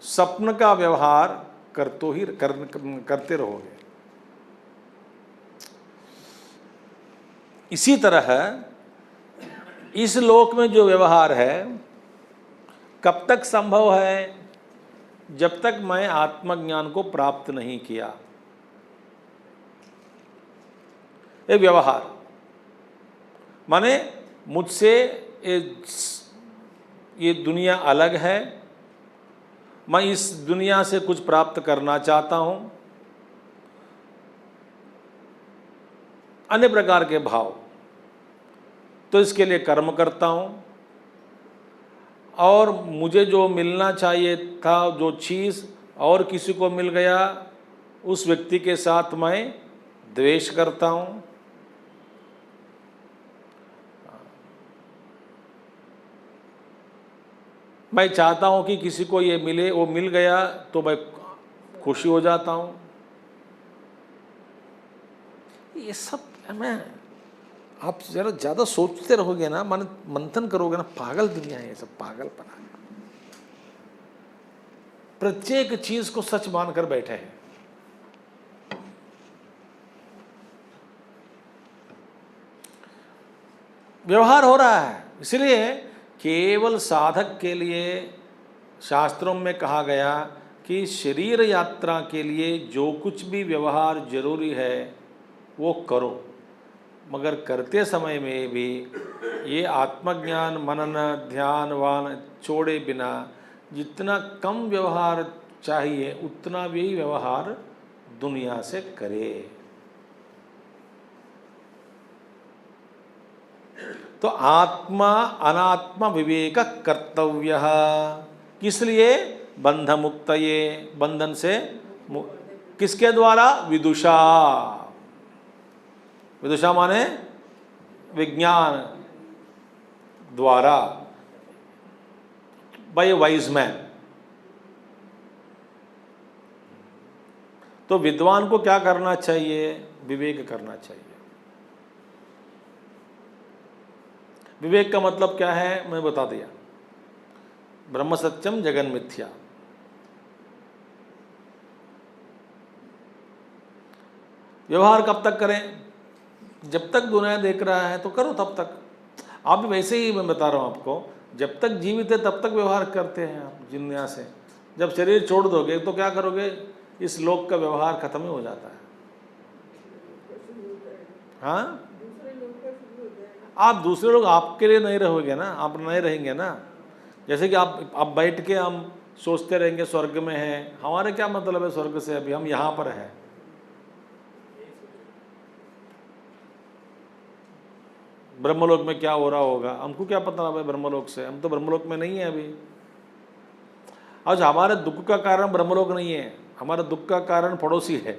स्वप्न का व्यवहार करते रहोगे। इसी तरह इस लोक में जो व्यवहार है कब तक संभव है? जब तक मैं आत्मज्ञान को प्राप्त नहीं किया। ये व्यवहार माने मुझसे ये दुनिया अलग है, मैं इस दुनिया से कुछ प्राप्त करना चाहता हूं, अन्य प्रकार के भाव, तो इसके लिए कर्म करता हूं, और मुझे जो मिलना चाहिए था, जो चीज़ और किसी को मिल गया, उस व्यक्ति के साथ मैं द्वेष करता हूं। मैं चाहता हूं कि किसी को ये मिले, वो मिल गया तो मैं खुशी हो जाता हूं। ये सब मैं, आप जरा ज़्यादा सोचते रहोगे ना, मंथन करोगे ना, पागल दुनिया है ये सब, पागलपना। प्रत्येक चीज को सच मानकर बैठे हैं। व्यवहार हो रहा है, इसलिए केवल साधक के लिए शास्त्रों में कहा गया कि शरीर यात्रा के लिए जो कुछ भी व्यवहार जरूरी है वो करो, मगर करते समय में भी ये आत्मज्ञान मनन ध्यान वान छोड़े बिना जितना कम व्यवहार चाहिए उतना भी व्यवहार दुनिया से करे। तो आत्मा अनात्मा विवेक कर्तव्य, किस लिए? बंध मुक्तये, बंधन से किसके द्वारा? विदुषा। विदुषा माने विज्ञान द्वारा, बाय वाइज मैन। तो विद्वान को क्या करना चाहिए? विवेक करना चाहिए। विवेक का मतलब क्या है मैं बता दिया, ब्रह्म सत्यम जगन मिथ्या। व्यवहार कब तक करें? जब तक दुनिया देख रहा है तो करो तब तक। आप भी वैसे ही, मैं बता रहा हूं आपको, जब तक जीवित है तब तक व्यवहार करते हैं आप दुनिया से। जब शरीर छोड़ दोगे तो क्या करोगे? इस लोक का व्यवहार खत्म ही हो जाता है। हाँ, आप दूसरे लोग आपके लिए नहीं रहोगे ना, आप नहीं रहेंगे ना। जैसे कि आप बैठ के हम सोचते रहेंगे स्वर्ग में है, हमारे क्या मतलब है स्वर्ग से? अभी हम यहाँ पर हैं। ब्रह्मलोक में क्या हो रहा होगा हमको क्या पता है ब्रह्मलोक से? हम तो ब्रह्मलोक में नहीं है अभी। आज हमारे दुख का कारण ब्रह्मलोक नहीं है, हमारे दुख का कारण पड़ोसी है।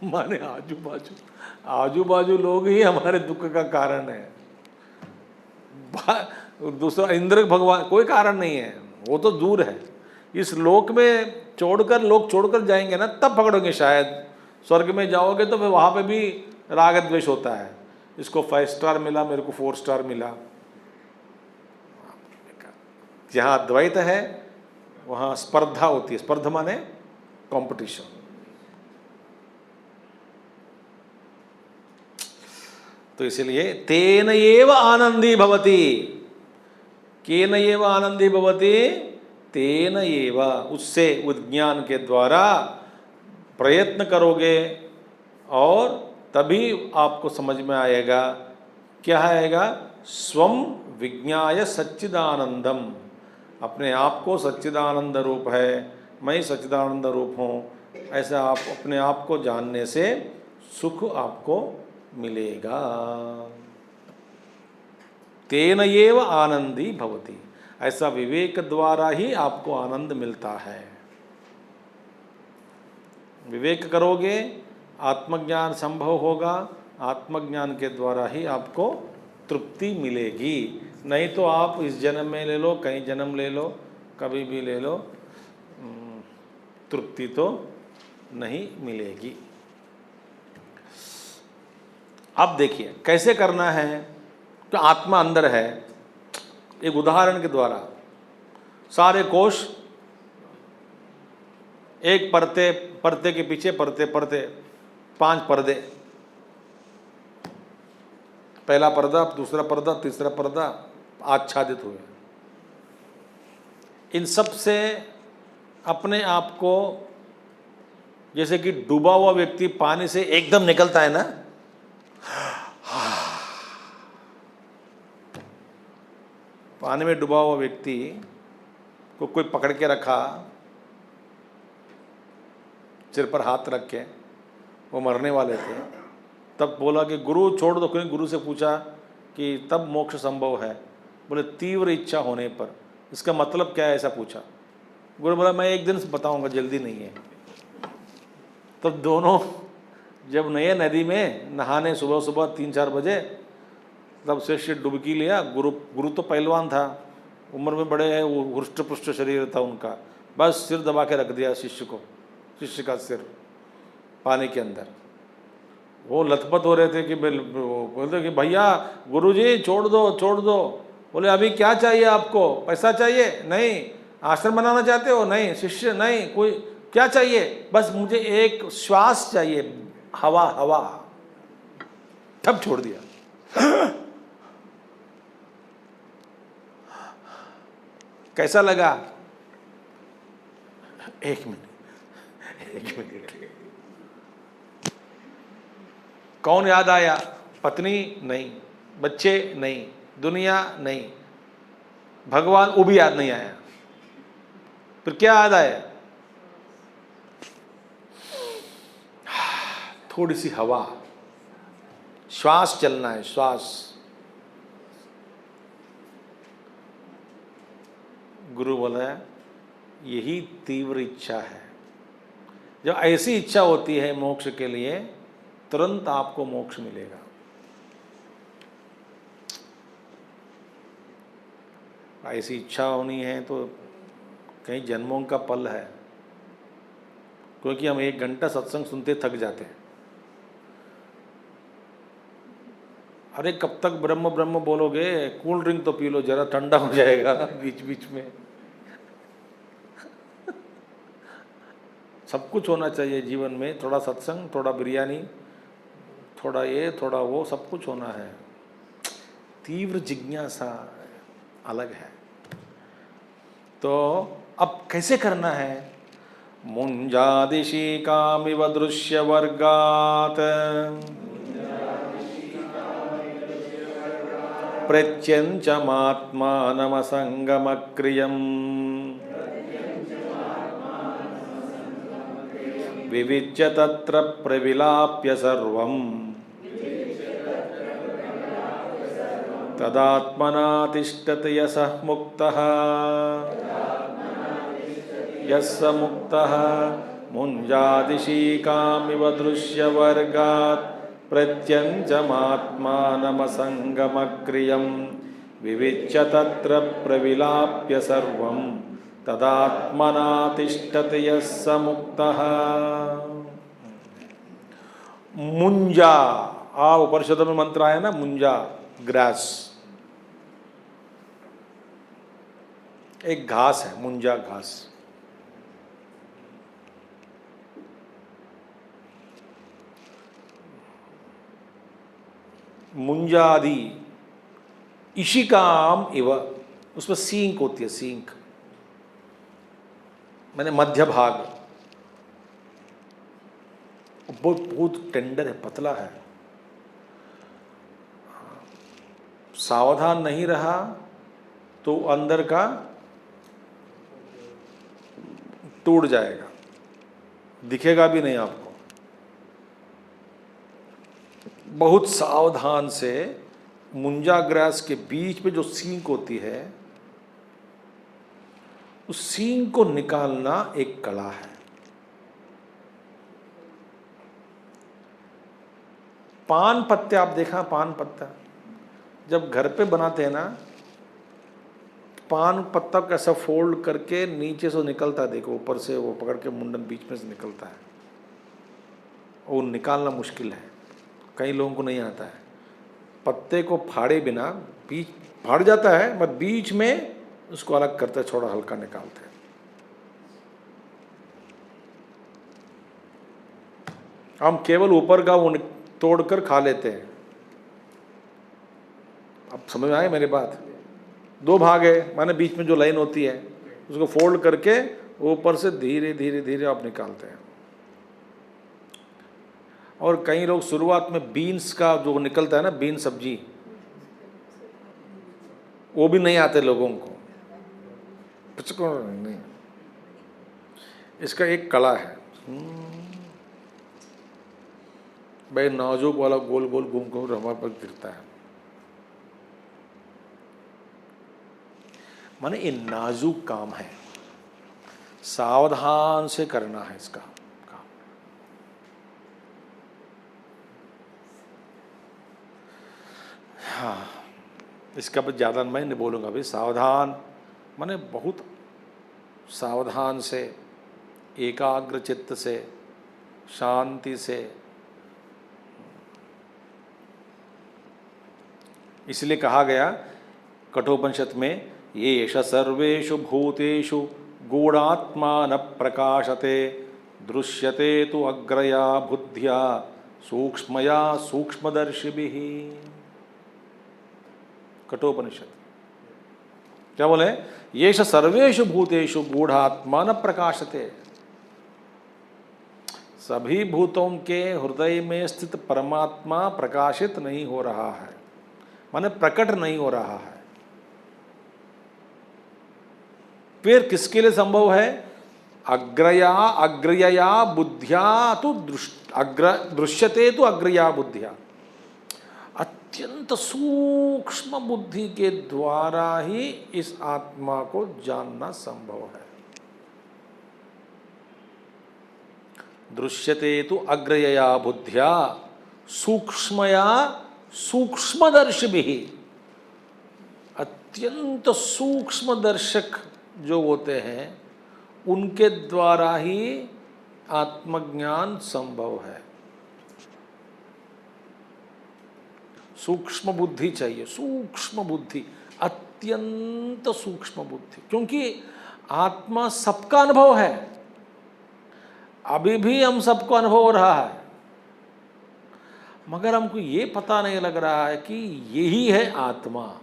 माने आजू बाजू लोग ही हमारे दुख का कारण है। दूसरा इंद्र भगवान कोई कारण नहीं है, वो तो दूर है। इस लोक में लोग छोड़कर जाएंगे ना, तब पकड़ोगे शायद। स्वर्ग में जाओगे तो फिर वहाँ पे भी राग द्वेष होता है, इसको 5 स्टार मिला, मेरे को 4 स्टार मिला। जहाँ द्वैत है वहाँ स्पर्धा होती है। स्पर्धा माने कंपटीशन। तो इसलिए तेन एव आनंदी भवति, केन एव आनंदी भवति, तेन एव, उससे उज्ञान के द्वारा प्रयत्न करोगे और तभी आपको समझ में आएगा। क्या आएगा? स्वम विज्ञाय सच्चिदानंदम, अपने आप को सच्चिदानंद रूप है, मैं सच्चिदानंद रूप हूँ, ऐसा आप अपने आप को जानने से सुख आपको मिलेगा। तेन एव आनंदी भवति, ऐसा विवेक द्वारा ही आपको आनंद मिलता है। विवेक करोगे आत्मज्ञान संभव होगा, आत्मज्ञान के द्वारा ही आपको तृप्ति मिलेगी। नहीं तो आप इस जन्म में ले लो, कहीं जन्म ले लो, कभी भी ले लो, तृप्ति तो नहीं मिलेगी। अब देखिए कैसे करना है। तो आत्मा अंदर है, एक उदाहरण के द्वारा सारे कोश एक परते परते के पीछे परते परते 5 पर्दे, पहला पर्दा, दूसरा पर्दा, तीसरा पर्दा आच्छादित हुए। इन सब से अपने आप को, जैसे कि डूबा हुआ व्यक्ति पानी से एकदम निकलता है ना, पानी में डूबा हुआ व्यक्ति को कोई पकड़ के रखा, सिर पर हाथ रख के, वो मरने वाले थे, तब बोला कि गुरु छोड़ दो। क्योंकि गुरु से पूछा कि तब मोक्ष संभव है, बोले तीव्र इच्छा होने पर। इसका मतलब क्या है, ऐसा पूछा। गुरु बोला मैं एक दिन से बताऊंगा, जल्दी नहीं है। तब दोनों जब नए नदी में नहाने सुबह सुबह 3-4 बजे, तब शिष्य डुबकी लिया। गुरु तो पहलवान था, उम्र में बड़े हैं, वो हुष्ट पुष्ट शरीर था उनका, बस सिर दबा के रख दिया शिष्य का सिर पानी के अंदर। वो लथपथ हो रहे थे कि बोलते कि भैया गुरुजी छोड़ दो। बोले अभी क्या चाहिए आपको, पैसा चाहिए? नहीं। आश्रम बनाना चाहते हो? नहीं। शिष्य? नहीं। कोई क्या चाहिए? बस मुझे एक श्वास चाहिए, हवा। तब छोड़ दिया। कैसा लगा? एक मिनट। कौन याद आया? पत्नी नहीं, बच्चे नहीं, दुनिया नहीं, भगवान वो भी याद नहीं आया। फिर क्या याद आया? थोड़ी सी हवा, श्वास चलना है, श्वास। गुरु बोला यही तीव्र इच्छा है। जब ऐसी इच्छा होती है मोक्ष के लिए, तुरंत आपको मोक्ष मिलेगा। ऐसी इच्छा होनी है तो कई जन्मों का पल है, क्योंकि हम 1 घंटा सत्संग सुनते थक जाते हैं। अरे कब तक ब्रह्म ब्रह्म बोलोगे? कूल ड्रिंक तो पी लो, जरा ठंडा हो जाएगा बीच बीच में। सब कुछ होना चाहिए जीवन में, थोड़ा सत्संग, थोड़ा बिरयानी, थोड़ा ये थोड़ा वो, सब कुछ होना है। तीव्र जिज्ञासा अलग है। तो अब कैसे करना है? मुंजादिशी कामिव दृश्य वर्गात प्रत्यंचमात्मानमसंगमक्रियम् विविच्य तत्र प्रविलाप्य सर्वम् तदात्मना तिष्ठति यसः मुक्तः यस्य मुक्तः मुञ्जादिशीकामिव दृश्यवर्गात् प्रत्यञ्चमात्मानमसङ्गमक्रियम् विविच्य तत्र प्रविलाप्य सर्वं तदात्मना तिष्ठति यस्य मुक्तः। मुंजा, उपनिषद में मंत्र आया ना, मुंजा ग्रास, एक घास है, मुंजा घास। मुंजादि इशिकाम इव, उसमें सींक होती है, सींक मैंने मध्य भाग, बहुत टेंडर है, पतला है। सावधान नहीं रहा तो अंदर का टूट जाएगा, दिखेगा भी नहीं आपको। बहुत सावधान से मुंजा ग्रास के बीच में जो सींक होती है, उस सींग को निकालना एक कला है। पान पत्ते, आप देखा पान पत्ता जब घर पे बनाते हैं ना, पान पत्ता कैसा फोल्ड करके नीचे से निकलता है, देखो ऊपर से वो पकड़ के मुंडन बीच में से निकलता है, वो निकालना मुश्किल है, कई लोगों को नहीं आता है। पत्ते को फाड़े बिना बीच फट जाता है, मगर बीच में उसको अलग करते हैं, थोड़ा हल्का निकालते हैं। हम केवल ऊपर का वो तोड़कर खा लेते हैं। अब समझ में आए मेरी बात? दो भाग है, माने बीच में जो लाइन होती है उसको फोल्ड करके ऊपर से धीरे धीरे धीरे आप निकालते हैं। और कई लोग शुरुआत में बीन्स का जो निकलता है ना, बीन सब्जी, वो भी नहीं आते लोगों को, नहीं। इसका एक कला है भाई, नाजुक वाला गोल गोल घूम घूम हमारे पर गिरता है। माने ये नाजुक काम है, सावधान से करना है इसका काम। हाँ, इसका पर ज़्यादा मैं नहीं बोलूँगा भाई। सावधान माने बहुत सावधान से, एकाग्र चित्त से, शांति से। इसलिए कहा गया कठोपनिषद में, येष सर्वेषु भूतेषु गूढ़ात्मा न प्रकाशते दृश्यते तो अग्रया बुद्ध्या सूक्ष्मया सूक्ष्मदर्शिभिः। कठोपनिषद क्या बोले? येष सर्वेषु भूतेषु गूढ़ात्मा न प्रकाशते। सभी भूतों के हृदय में स्थित परमात्मा प्रकाशित नहीं हो रहा है, माने प्रकट नहीं हो रहा है। फिर किसके लिए संभव है? अग्रया बुद्धिया तो दृश्यते तो अग्रया बुद्धिया। अत्यंत सूक्ष्म बुद्धि के द्वारा ही इस आत्मा को जानना संभव है। दृश्यते तो अग्रया बुद्धिया सूक्ष्मया सूक्ष्मदर्शिभिः। अत्यंत सूक्ष्म दर्शक जो होते हैं उनके द्वारा ही आत्मज्ञान संभव है। सूक्ष्म बुद्धि चाहिए, सूक्ष्म बुद्धि, अत्यंत सूक्ष्म बुद्धि, क्योंकि आत्मा सबका अनुभव है। अभी भी हम सबको अनुभव हो रहा है, मगर हमको ये पता नहीं लग रहा है कि यही है आत्मा।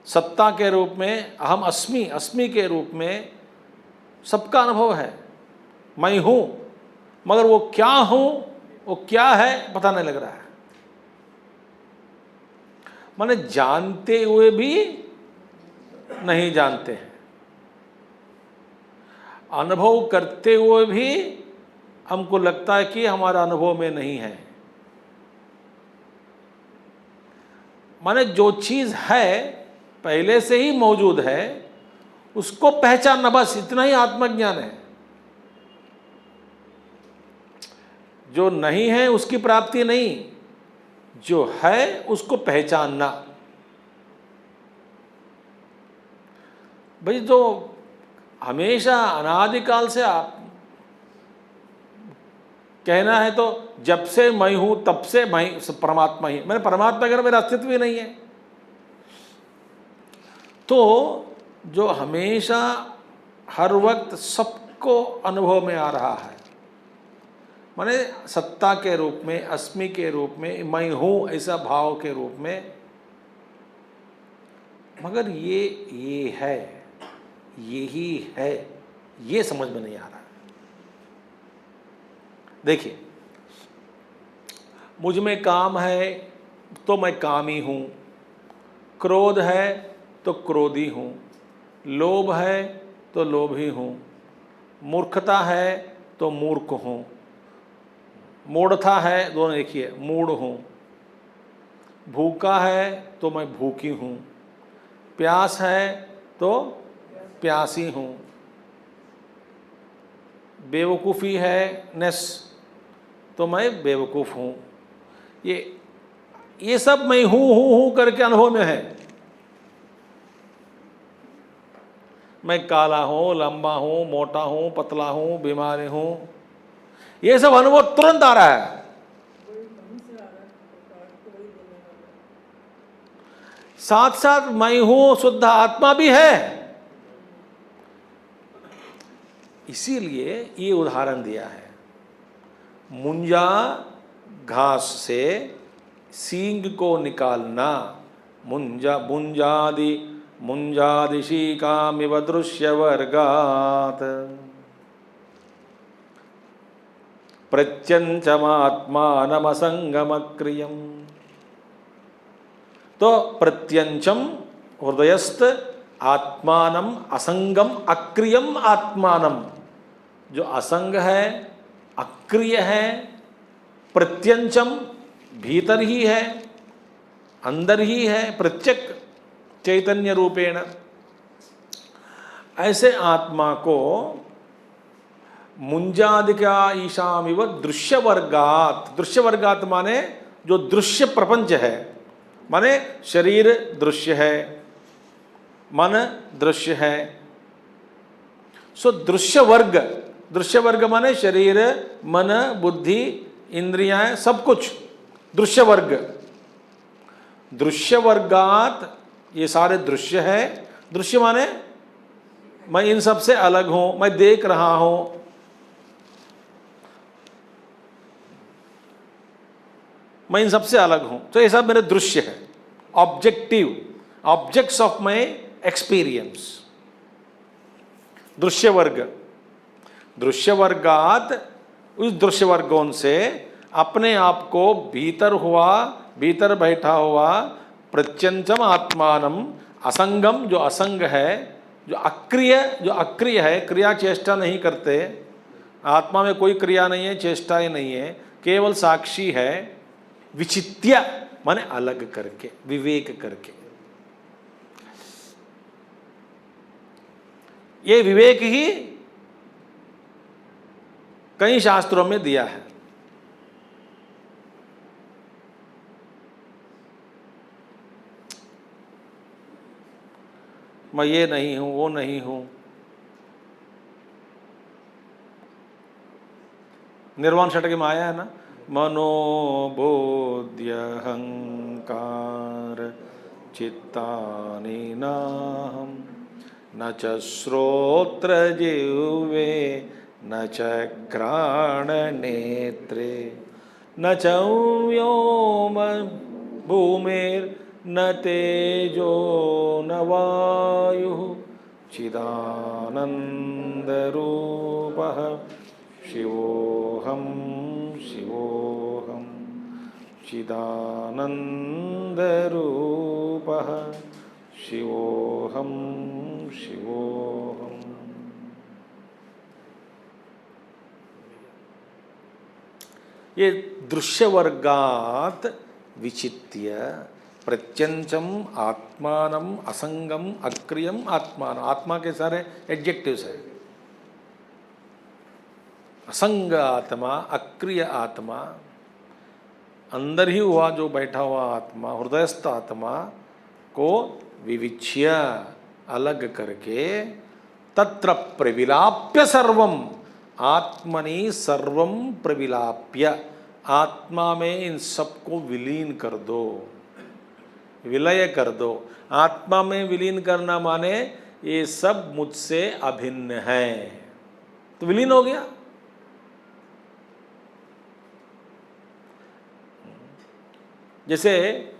सत्ता के रूप में अहम अस्मि, अस्मि के रूप में सबका अनुभव है, मैं हूं, मगर वो क्या हूं, वो क्या है पता नहीं लग रहा है। माने जानते हुए भी नहीं जानते हैं, अनुभव करते हुए भी हमको लगता है कि हमारा अनुभव में नहीं है। माने जो चीज है पहले से ही मौजूद है, उसको पहचानना, बस इतना ही आत्मज्ञान है। जो नहीं है उसकी प्राप्ति नहीं, जो है उसको पहचानना। भाई जो हमेशा अनादिकाल से आप कहना है तो जब से मैं हूं तब से मैं परमात्मा ही, मैंने परमात्मा के मेरा अस्तित्व ही नहीं है। तो जो हमेशा हर वक्त सबको अनुभव में आ रहा है, माने सत्ता के रूप में, अस्मि के रूप में, मैं हूं ऐसा भाव के रूप में, मगर ये है, यही है, ये समझ में नहीं आ रहा। देखिए, मुझ में काम है तो मैं कामी हूं, क्रोध है तो क्रोधी हूं, लोभ है तो लोभी हूं, मूर्खता है तो मूर्ख हूं, मूढ़ता है, दोनों एक ही है, मूढ़ हूं, भूखा है तो मैं भूखी हूं, प्यास है तो प्यासी हूं, बेवकूफ़ी है नेस तो मैं बेवकूफ़ हूं। ये सब मैं हूं करके अनुभव में है। मैं काला हूं, लंबा हूं, मोटा हूं, पतला हूं, बीमार हूं, ये सब अनुभव तुरंत आ रहा है। साथ साथ मैं हूं शुद्ध आत्मा भी है। इसीलिए ये उदाहरण दिया है, मुंजा घास से सींग को निकालना, मुंजादिशीकामिव दृश्यवर्गात् प्रत्यंचमात्मानमसंगमक्रियम। तो प्रत्यंचम हृदयस्थ, आत्मानम असंगम अक्रियम आत्मानम, जो असंग है, अक्रिय है, प्रत्यंचम भीतर ही है, अंदर ही है, प्रत्यक चैतन्य रूपेण, ऐसे आत्मा को मुंजादिका ईशामिव दृश्य वर्गात, दृश्य वर्गात माने जो दृश्य प्रपंच है, माने शरीर दृश्य है, मन दृश्य है। सो दृश्य वर्ग माने शरीर, मन, बुद्धि, इंद्रियां, सब कुछ दृश्य वर्ग। दृश्य वर्गात ये सारे दृश्य है। दृश्य माने मैं इन सब से अलग हूं, मैं देख रहा हूं, मैं इन सबसे अलग हूं, तो ये सब मेरे दृश्य है, objective, objects of my experience, दृश्य वर्ग। दृश्य वर्गात, उस दृश्य वर्गों से अपने आप को भीतर हुआ, भीतर बैठा हुआ, प्रत्यंचम आत्मानम, असंगम जो असंग है, जो अक्रिय है, क्रिया चेष्टा नहीं करते, आत्मा में कोई क्रिया नहीं है, चेष्टाएं नहीं है, केवल साक्षी है, विचित्य माने अलग करके, विवेक करके। ये विवेक ही कई शास्त्रों में दिया है। मैं ये नहीं हूं, वो नहीं हूं। निर्वाण षटक में आया है ना, मनोबोध्यहंकार चित्तानि नाहं, न च श्रोत्र जिह्वे न च घ्राण नेत्रे, न च व्योम भूमिर्न तेजो न वायुः, चिदानन्दरूपः शिवोऽहं शिवोऽहं, चिदानन्दरूपः शिवोऽहं शिवोऽहम्। ये दृश्य वर्गात विचित्य प्रत्यंचम आत्मानम असंगम अक्रियम आत्मान, आत्मा के सारे एडजेक्टिव्स है। असंग आत्मा, अक्रिय आत्मा, अंदर ही हुआ जो बैठा हुआ आत्मा, हृदयस्थ आत्मा को विविच्य अलग करके, तत्र प्रविलाप्य सर्वम, आत्मनि सर्वम प्रविलाप्य, आत्मा में इन सबको विलीन कर दो, विलय कर दो। आत्मा में विलीन करना माने ये सब मुझसे अभिन्न है, तो विलीन हो गया। जैसे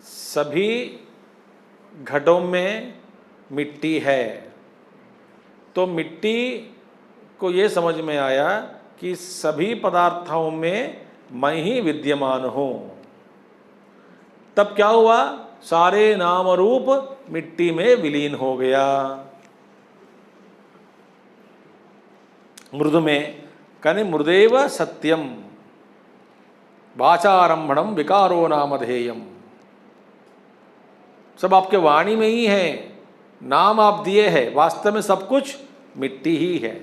सभी घटों में मिट्टी है, तो मिट्टी को ये समझ में आया कि सभी पदार्थों में मैं ही विद्यमान हूँ। तब क्या हुआ, सारे नाम रूप मिट्टी में विलीन हो गया। मृदु में कहने मृदेव सत्यम वाचारंभणम विकारो नामधेयम, सब आपके वाणी में ही है, नाम आप दिए हैं, वास्तव में सब कुछ मिट्टी ही है,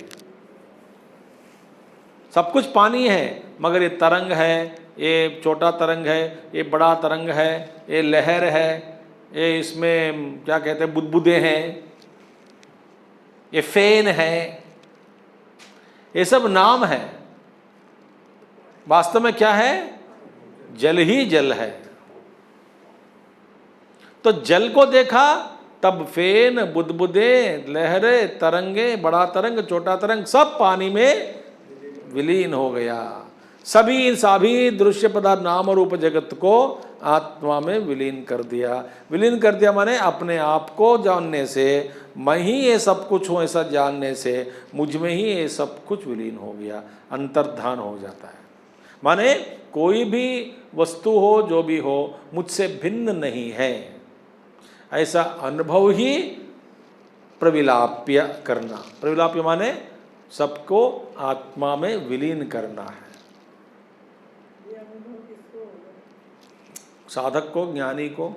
सब कुछ पानी है, मगर ये तरंग है, ये छोटा तरंग है, ये बड़ा तरंग है, ये लहर है, ये इसमें क्या कहते हैं बुदबुदे हैं, ये फैन है, ये सब नाम है। वास्तव में क्या है, जल ही जल है। तो जल को देखा, तब फेन, बुदबुदे, लहरे, तरंगे, बड़ा तरंग, छोटा तरंग सब पानी में विलीन हो गया। सभी दृश्य पदार्थ नाम रूप जगत को आत्मा में विलीन कर दिया। विलीन कर दिया माने अपने आप को जानने से, मैं ही ये सब कुछ हूँ ऐसा जानने से मुझ में ही ये सब कुछ विलीन हो गया, अंतर्धान हो जाता है। माने कोई भी वस्तु हो, जो भी हो, मुझसे भिन्न नहीं है, ऐसा अनुभव ही प्रविलाप्य करना। प्रविलाप्य माने सबको आत्मा में विलीन करना है। साधक को, ज्ञानी को,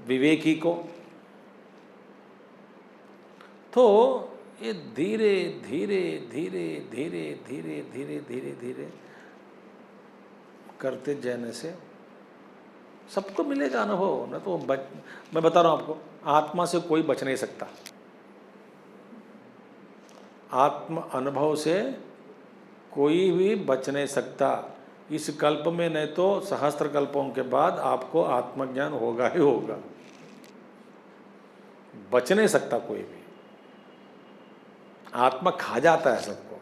विवेकी को। तो ये धीरे धीरे धीरे धीरे धीरे धीरे धीरे धीरे करते जाने से सबको मिलेगा अनुभव। न तो मैं बता रहा हूँ आपको, आत्मा से कोई बच नहीं सकता। आत्म अनुभव से कोई भी बच नहीं सकता। इस कल्प में नहीं तो सहस्त्र कल्पों के बाद आपको आत्मज्ञान होगा ही होगा। बच नहीं सकता कोई भी। आत्मा खा जाता है सबको।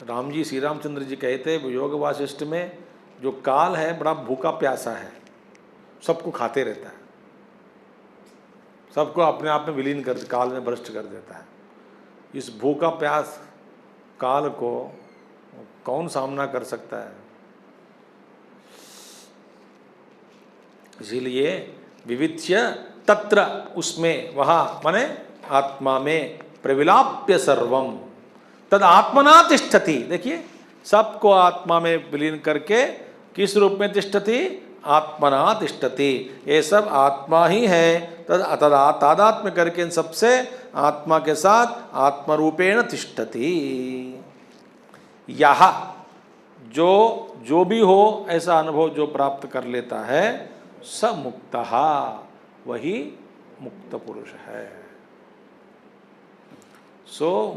राम जी, श्री रामचंद्र जी कहते हैं योग वासिष्ठ में, जो काल है बड़ा भूखा प्यासा है, सबको खाते रहता है, सबको अपने आप में विलीन कर, काल में भ्रष्ट कर देता है। इस भूखा प्यास काल को कौन सामना कर सकता है? इसीलिए विविच्य तत्र, उसमें, वहाँ माने आत्मा में, प्रविलाप्य सर्वम तद आत्मना तिष्ठति। देखिए, सबको आत्मा में विलीन करके किस रूप में तिष्ठति? आत्मना तिष्ठति। ये सब आत्मा ही है। तादात्म्य करके इन सबसे आत्मा के साथ आत्मरूपेण तिष्ठति। यह जो भी हो ऐसा अनुभव जो प्राप्त कर लेता है, स मुक्तः, वही मुक्त पुरुष है।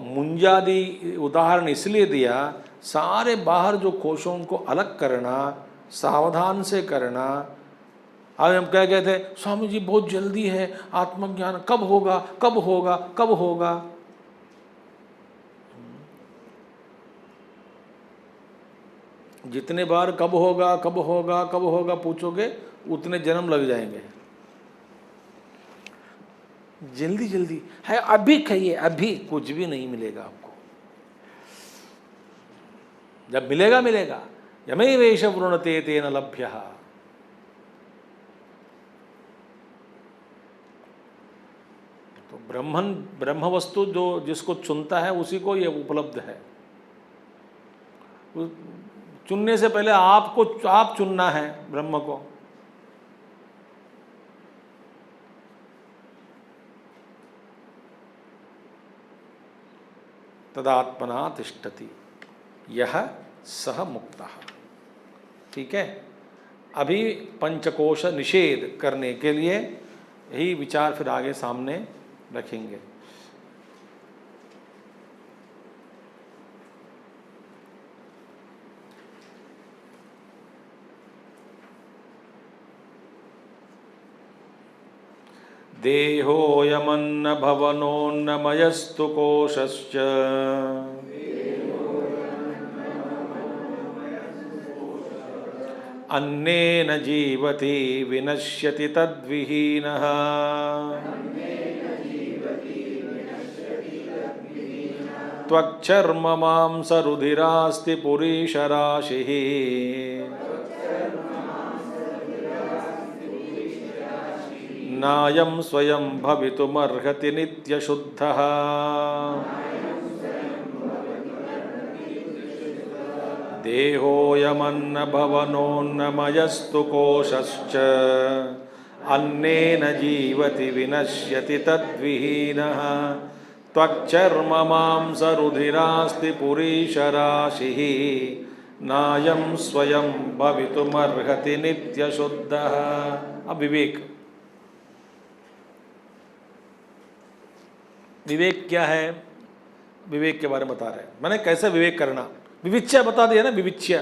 मुंजादि उदाहरण इसलिए दिया, सारे बाहर जो कोशों को अलग करना, सावधान से करना। अब हम क्या कहते हैं, स्वामी जी बहुत जल्दी है, आत्मज्ञान कब होगा, कब होगा, कब होगा? जितने बार कब होगा, कब होगा, कब होगा पूछोगे, उतने जन्म लग जाएंगे। जल्दी जल्दी है, अभी कहिए, अभी कुछ भी नहीं मिलेगा आपको। जब मिलेगा मिलेगा। यमैवेष वृणते तेन लभ्यः। तो ब्रह्म वस्तु जो जिसको चुनता है उसी को ये उपलब्ध है। चुनने से पहले आप चुनना है ब्रह्म को। तदात्मना तिष्ठति यह सह मुक्तः। ठीक है, अभी पंचकोश निषेध करने के लिए यही विचार फिर आगे सामने रखेंगे। देहोऽयमन्न भवनोऽन्नमयस्तु कोशश्च अन्नेन जीवति विनश्यति तद्विहीनः। त्वक्चर्म मांसरुधिरास्ति पुरीशराशिः। नायं स्वयं भवितुमर्हति नित्यशुद्धः। देहोऽयमन्न भवनोऽन्नमयस्तु कोशश्च अन्नेन जीवति विनश्यति तद्विहीनः। त्वक्चर्म मांसरुधिरास्ति पुरीशराशिः। नायं स्वयं भवितुमर्हति नित्यशुद्धः। अब विवेक क्या है? विवेक के बारे में बता रहे हैं। मैंने कैसे विवेक करना, विविच्य बता दिया ना, विविच्य।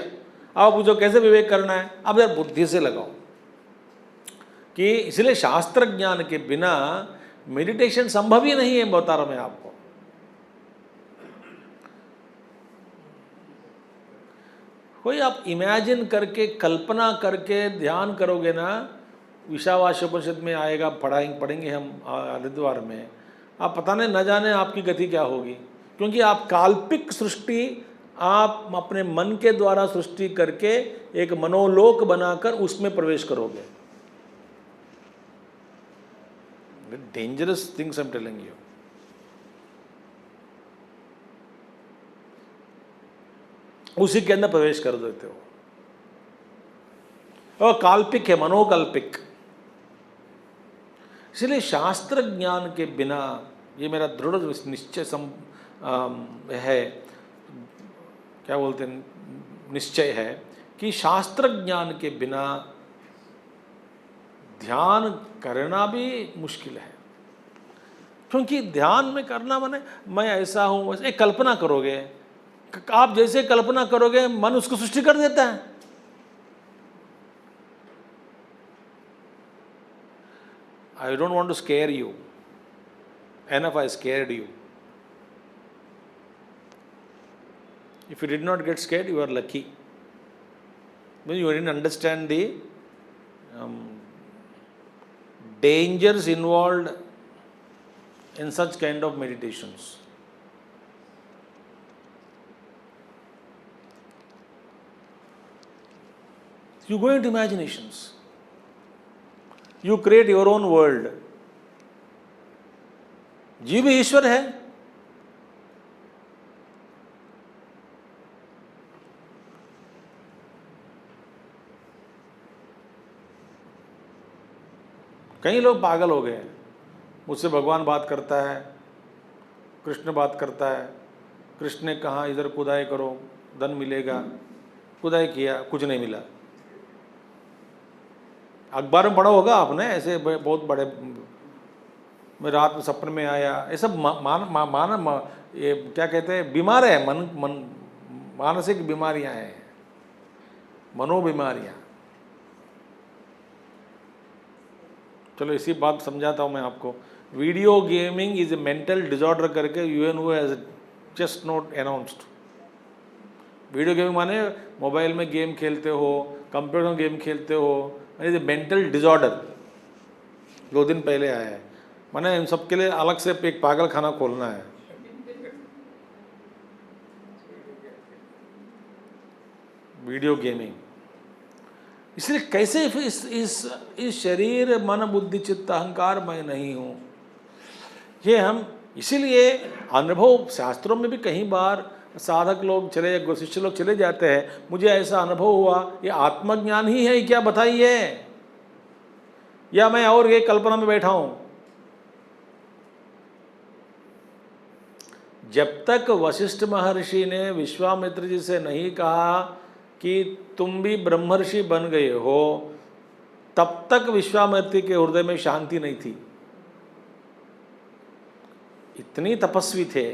आप पूछो कैसे विवेक करना है, अब यार बुद्धि से लगाओ कि इसलिए शास्त्र ज्ञान के बिना मेडिटेशन संभव ही नहीं है, बता रहा मैं आपको। कोई आप इमेजिन करके, कल्पना करके ध्यान करोगे ना, ईशावास्योपनिषद में आएगा, पढ़ेंगे हम हरिद्वार में, आप पता नहीं न जाने आपकी गति क्या होगी, क्योंकि आप काल्पिक सृष्टि आप अपने मन के द्वारा सृष्टि करके एक मनोलोक बनाकर उसमें प्रवेश करोगे। Dangerous things I am telling you. उसी के अंदर प्रवेश कर देते हो, और काल्पिक है, मनोकल्पिक। इसलिए शास्त्र ज्ञान के बिना, ये मेरा दृढ़ निश्चय है, क्या बोलते हैं, निश्चय है कि शास्त्र ज्ञान के बिना ध्यान करना भी मुश्किल है। क्योंकि ध्यान में करना माने मैं ऐसा हूँ वैसे, एक कल्पना करोगे, आप जैसे कल्पना करोगे मन उसको सृष्टि कर देता है। I don't want to scare you. Enough I scared you. If you did not get scared, you are lucky. When you didn't understand the dangers involved in such kind of meditations. You go into imaginations. You create your own world. जीव ईश्वर है। कई लोग पागल हो गए, मुझसे भगवान बात करता है, कृष्ण बात करता है, कृष्ण ने कहा इधर खुदाई करो धन मिलेगा, खुदाई किया कुछ नहीं मिला। अखबार में पढ़ा होगा आपने, ऐसे बहुत बड़े, मैं रात में सपने में आया, ये सब ये क्या कहते हैं, बीमार है मन मानसिक बीमारियां हैं, मनोबीमारियां। चलो इसी बात समझाता हूँ मैं आपको। Video gaming is a mental disorder करके UNO has just not announced. Video gaming माने मोबाइल में गेम खेलते हो, कंप्यूटर में गेम खेलते हो, इज ए मेंटल डिसऑर्डर। 2 दिन पहले आया है, माने इन सबके लिए अलग से एक पागल खाना खोलना है। Video gaming. इसलिए कैसे इस शरीर मन बुद्धि चित्त अहंकार मैं नहीं हूँ, ये हम इसीलिए अनुभव शास्त्रों में भी कई बार साधक लोग चले, शिष्य लोग चले जाते हैं, मुझे ऐसा अनुभव हुआ, ये आत्मज्ञान ही है क्या बताइए, या मैं और ये कल्पना में बैठा हूं। जब तक वशिष्ठ महर्षि ने विश्वामित्र जी से नहीं कहा कि तुम भी ब्रह्मर्षि बन गए हो, तब तक विश्वामित्र के हृदय में शांति नहीं थी। इतनी तपस्वी थे,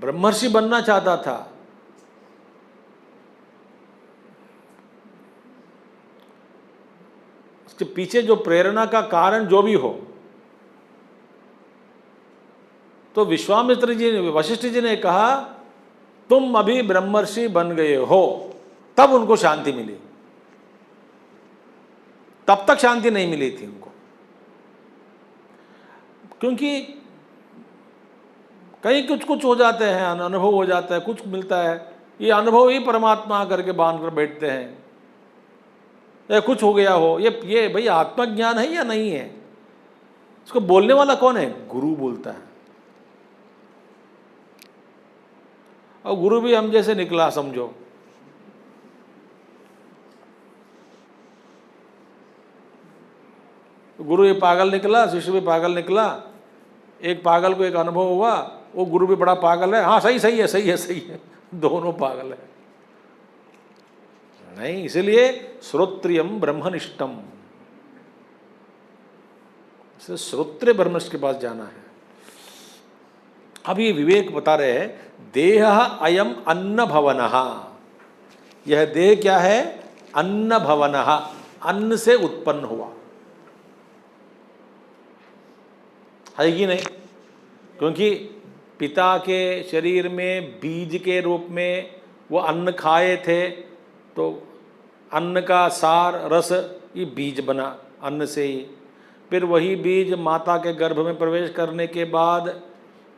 ब्रह्मर्षि बनना चाहता था। उसके पीछे जो प्रेरणा का कारण जो भी हो, तो विश्वामित्र जी ने, वशिष्ठ जी ने कहा तुम अभी ब्रह्मर्षि बन गए हो, तब उनको शांति मिली। तब तक शांति नहीं मिली थी उनको, क्योंकि कहीं कुछ हो जाते हैं, अनुभव हो जाता है, कुछ मिलता है, ये अनुभव ही परमात्मा करके बांध कर बैठते हैं, या कुछ हो गया हो। ये भाई आत्मज्ञान है या नहीं है? इसको बोलने वाला कौन है? गुरु बोलता है। और गुरु भी हम जैसे निकला समझो। गुरु ये पागल निकला, शिष्य भी पागल निकला। एक पागल को एक अनुभव हुआ, वो गुरु भी बड़ा पागल है, हाँ सही है, दोनों पागल है। नहीं, इसलिए श्रोत्रियम ब्रह्मनिष्ठम, श्रोत्रिय ब्रह्मनिष्ठ के पास जाना है। अब ये विवेक बता रहे हैं, देह अयम अन्न भवनः, यह देह क्या है? अन्न भवनः, अन्न से उत्पन्न हुआ है कि नहीं? क्योंकि पिता के शरीर में बीज के रूप में वो अन्न खाए थे, तो अन्न का सार रस ये बीज बना अन्न से ही। फिर वही बीज माता के गर्भ में प्रवेश करने के बाद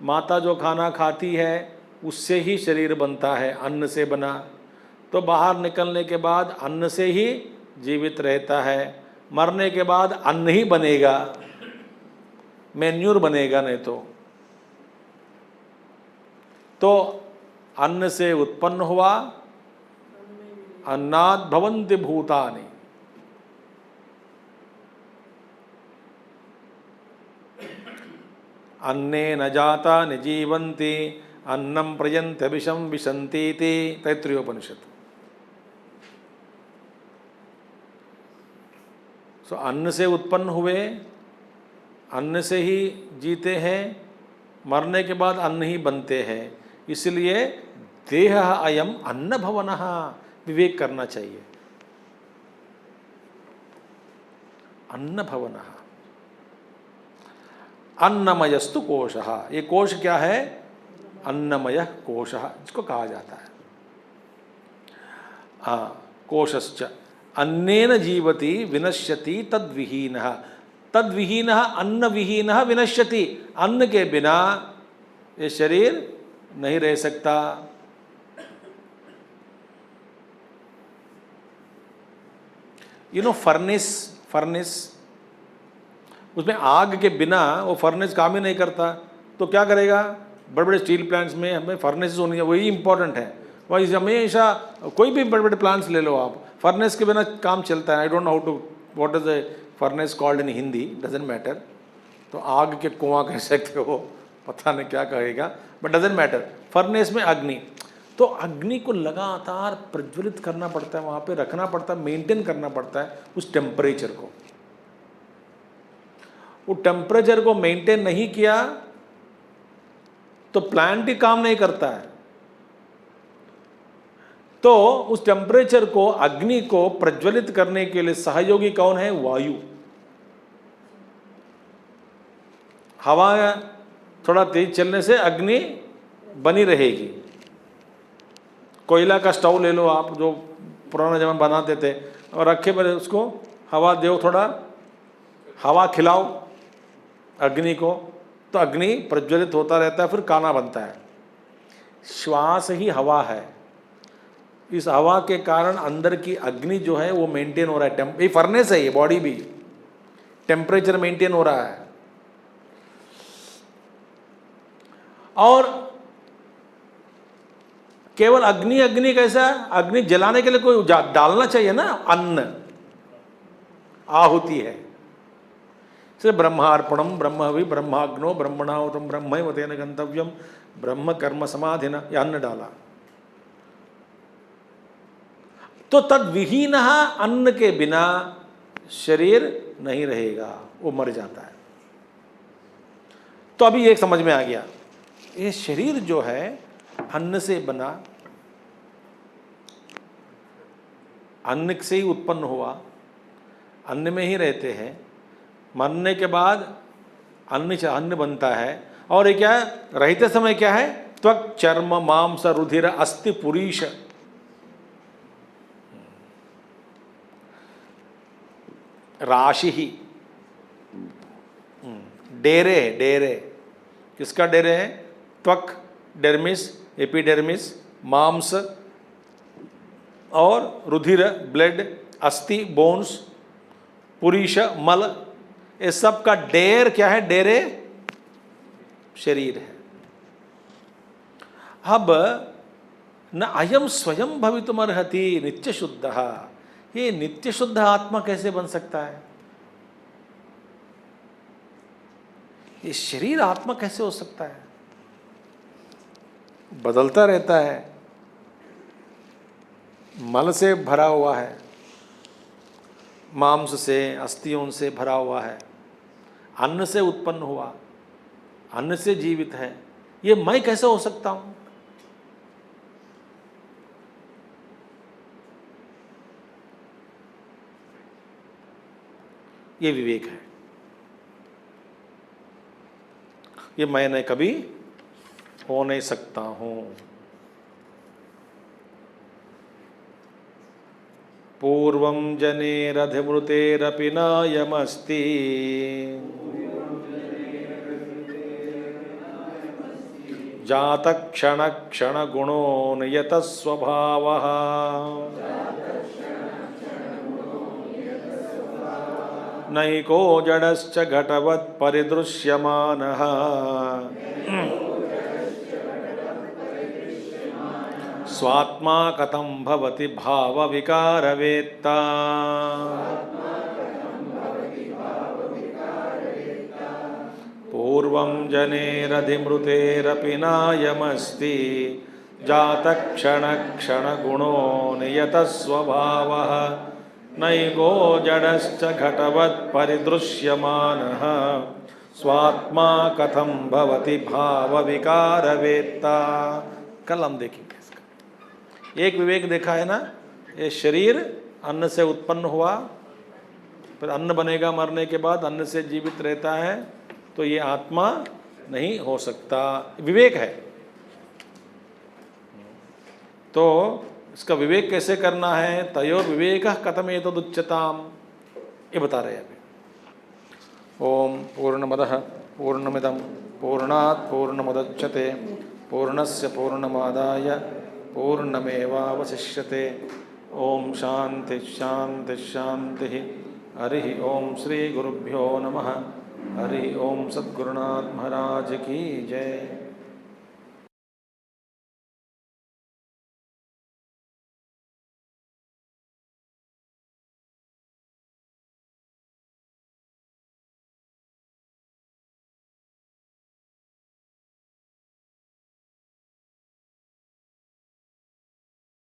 माता जो खाना खाती है उससे ही शरीर बनता है, अन्न से बना। तो बाहर निकलने के बाद अन्न से ही जीवित रहता है, मरने के बाद अन्न ही बनेगा, मैन्यूर बनेगा नहीं तो अन्न से उत्पन्न हुआ, अन्नात् भवन्ति भूतानि। अन्ने न जाता न जीवन्ति अन्नम प्रयन्त विषम विशन्तीति, तैत्तिरीयोपनिषद। सो अन्न से उत्पन्न हुए, अन्न से ही जीते हैं, मरने के बाद अन्न ही बनते हैं। इसलिए देह अयम अन्न भवनः, विवेक करना चाहिए। अन्न भवनः, अन्नमयस्तु कोशः, ये कोश क्या है? अन्नमय कोशः इसको कहा जाता है। कोशश्च अन्नेन जीवति विनश्यति तद्विहीनः, तद्विहीनः अन्नविहीनः विनश्यति, अन्न के बिना ये शरीर नहीं रह सकता। फर्नेस, उसमें आग के बिना वो फर्नेस काम ही नहीं करता, तो क्या करेगा? बड़े बड़े स्टील प्लांट्स में हमें फर्नेस होनी है, वही इंपॉर्टेंट है। वही हमेशा कोई भी बड़े बड़े प्लांट्स ले लो आप, फर्नेस के बिना काम चलता है। I don't know how to what is a furnace called in Hindi, doesn't matter. तो आग के कुआं कह सकते हो, पता नहीं क्या कहेगा, बट डजेंट मैटर। फर्नेस में अग्नि, तो अग्नि को लगातार प्रज्वलित करना पड़ता है, वहाँ पे रखना पड़ता है, मेंटेन करना पड़ता है उस टेम्परेचर को। वो टेम्परेचर को मेंटेन नहीं किया तो प्लांट ही काम नहीं करता है। तो उस टेम्परेचर को, अग्नि को प्रज्वलित करने के लिए सहयोगी कौन है? वायु। हवा थोड़ा तेज चलने से अग्नि बनी रहेगी। कोयला का स्टोव ले लो आप, जो पुराना जमाना बनाते थे, और रखे पर उसको हवा दो, थोड़ा हवा खिलाओ अग्नि को, तो अग्नि प्रज्वलित होता रहता है, फिर खाना बनता है। श्वास ही हवा है, इस हवा के कारण अंदर की अग्नि जो है वो मेंटेन हो रहा है। ये फर्नेस है, ये बॉडी भी टेम्परेचर मेंटेन हो रहा है। और केवल अग्नि, अग्नि कैसा? अग्नि जलाने के लिए कोई डालना चाहिए ना, अन्न, आहुति है। से ब्रह्मार्पणम ब्रह्मवि ब्रह्माग्नो ब्रह्मणाहुतम ब्रह्मैव तेन गंतव्यम ब्रह्म कर्म समाधिना, यह अन्न डाला। तो तद विहीन, अन्न के बिना शरीर नहीं रहेगा, वो मर जाता है। तो अभी एक समझ में आ गया, ये शरीर जो है अन्न से बना, अन्न से ही उत्पन्न हुआ, अन्न में ही रहते हैं, मरने के बाद अन्न से अन्न बनता है। और ये क्या है? रहते समय क्या है? त्वक चर्म मांस रुधिर अस्थि पुरीश, राशि ही, डेरे, डेरे किसका डेरे है? त्वक, डर्मिस, एपिडर्मिस, मांस और रुधिर, ब्लड, अस्थि, बोन्स, पुरीश, मल, ये सब का डेर क्या है? डेरे शरीर है। अब न अयम स्वयं भवितुमर्हति नित्य शुद्ध, ये नित्य शुद्ध आत्मा कैसे बन सकता है? ये शरीर आत्मा कैसे हो सकता है? बदलता रहता है, मल से भरा हुआ है, मांस से, अस्थियों से भरा हुआ है, अन्न से उत्पन्न हुआ, अन्न से जीवित है, ये मैं कैसे हो सकता हूं? ये विवेक है। ये मैं कभी हो नहीं सकता हूं। पूर्वं जनेरधिमृतेरपि नायमस्ति जातक्षणक्षणगुणो नियतः स्वभावः। नैको जडश्च घटवत् परिदृश्यमानः स्वात्मा कथं भवति भावविकारवेत्ता। पूर्वं जनेरधिमृतेरपि नायमस्ति जातक्षणक्षणगुणो नियतः स्वभावः। नैको जडश्च घटवत् परिदृश्यमानः स्वात्मा कथं भवति भावविकारवेत्ता। कल हम देखेंगे इसका। एक विवेक देखा है ना, ये शरीर अन्न से उत्पन्न हुआ, फिर अन्न बनेगा मरने के बाद, अन्न से जीवित रहता है, तो ये आत्मा नहीं हो सकता। विवेक है। तो इसका विवेक कैसे करना है? तयोर विवेक कथमेतदुच्यताम, ये बता रहे हैं अभी। ओम पूर्णमदः पूर्णमिदं पूर्णात् पूर्णमुदच्यते पूर्णस्य पूर्णमादाय पूर्णमेवावशिष्यते। ओम शांति शांति शांति। हरि ओम श्री गुरुभ्यो नमः। हरि ओम सद्गुरुनाथ महाराज की जय।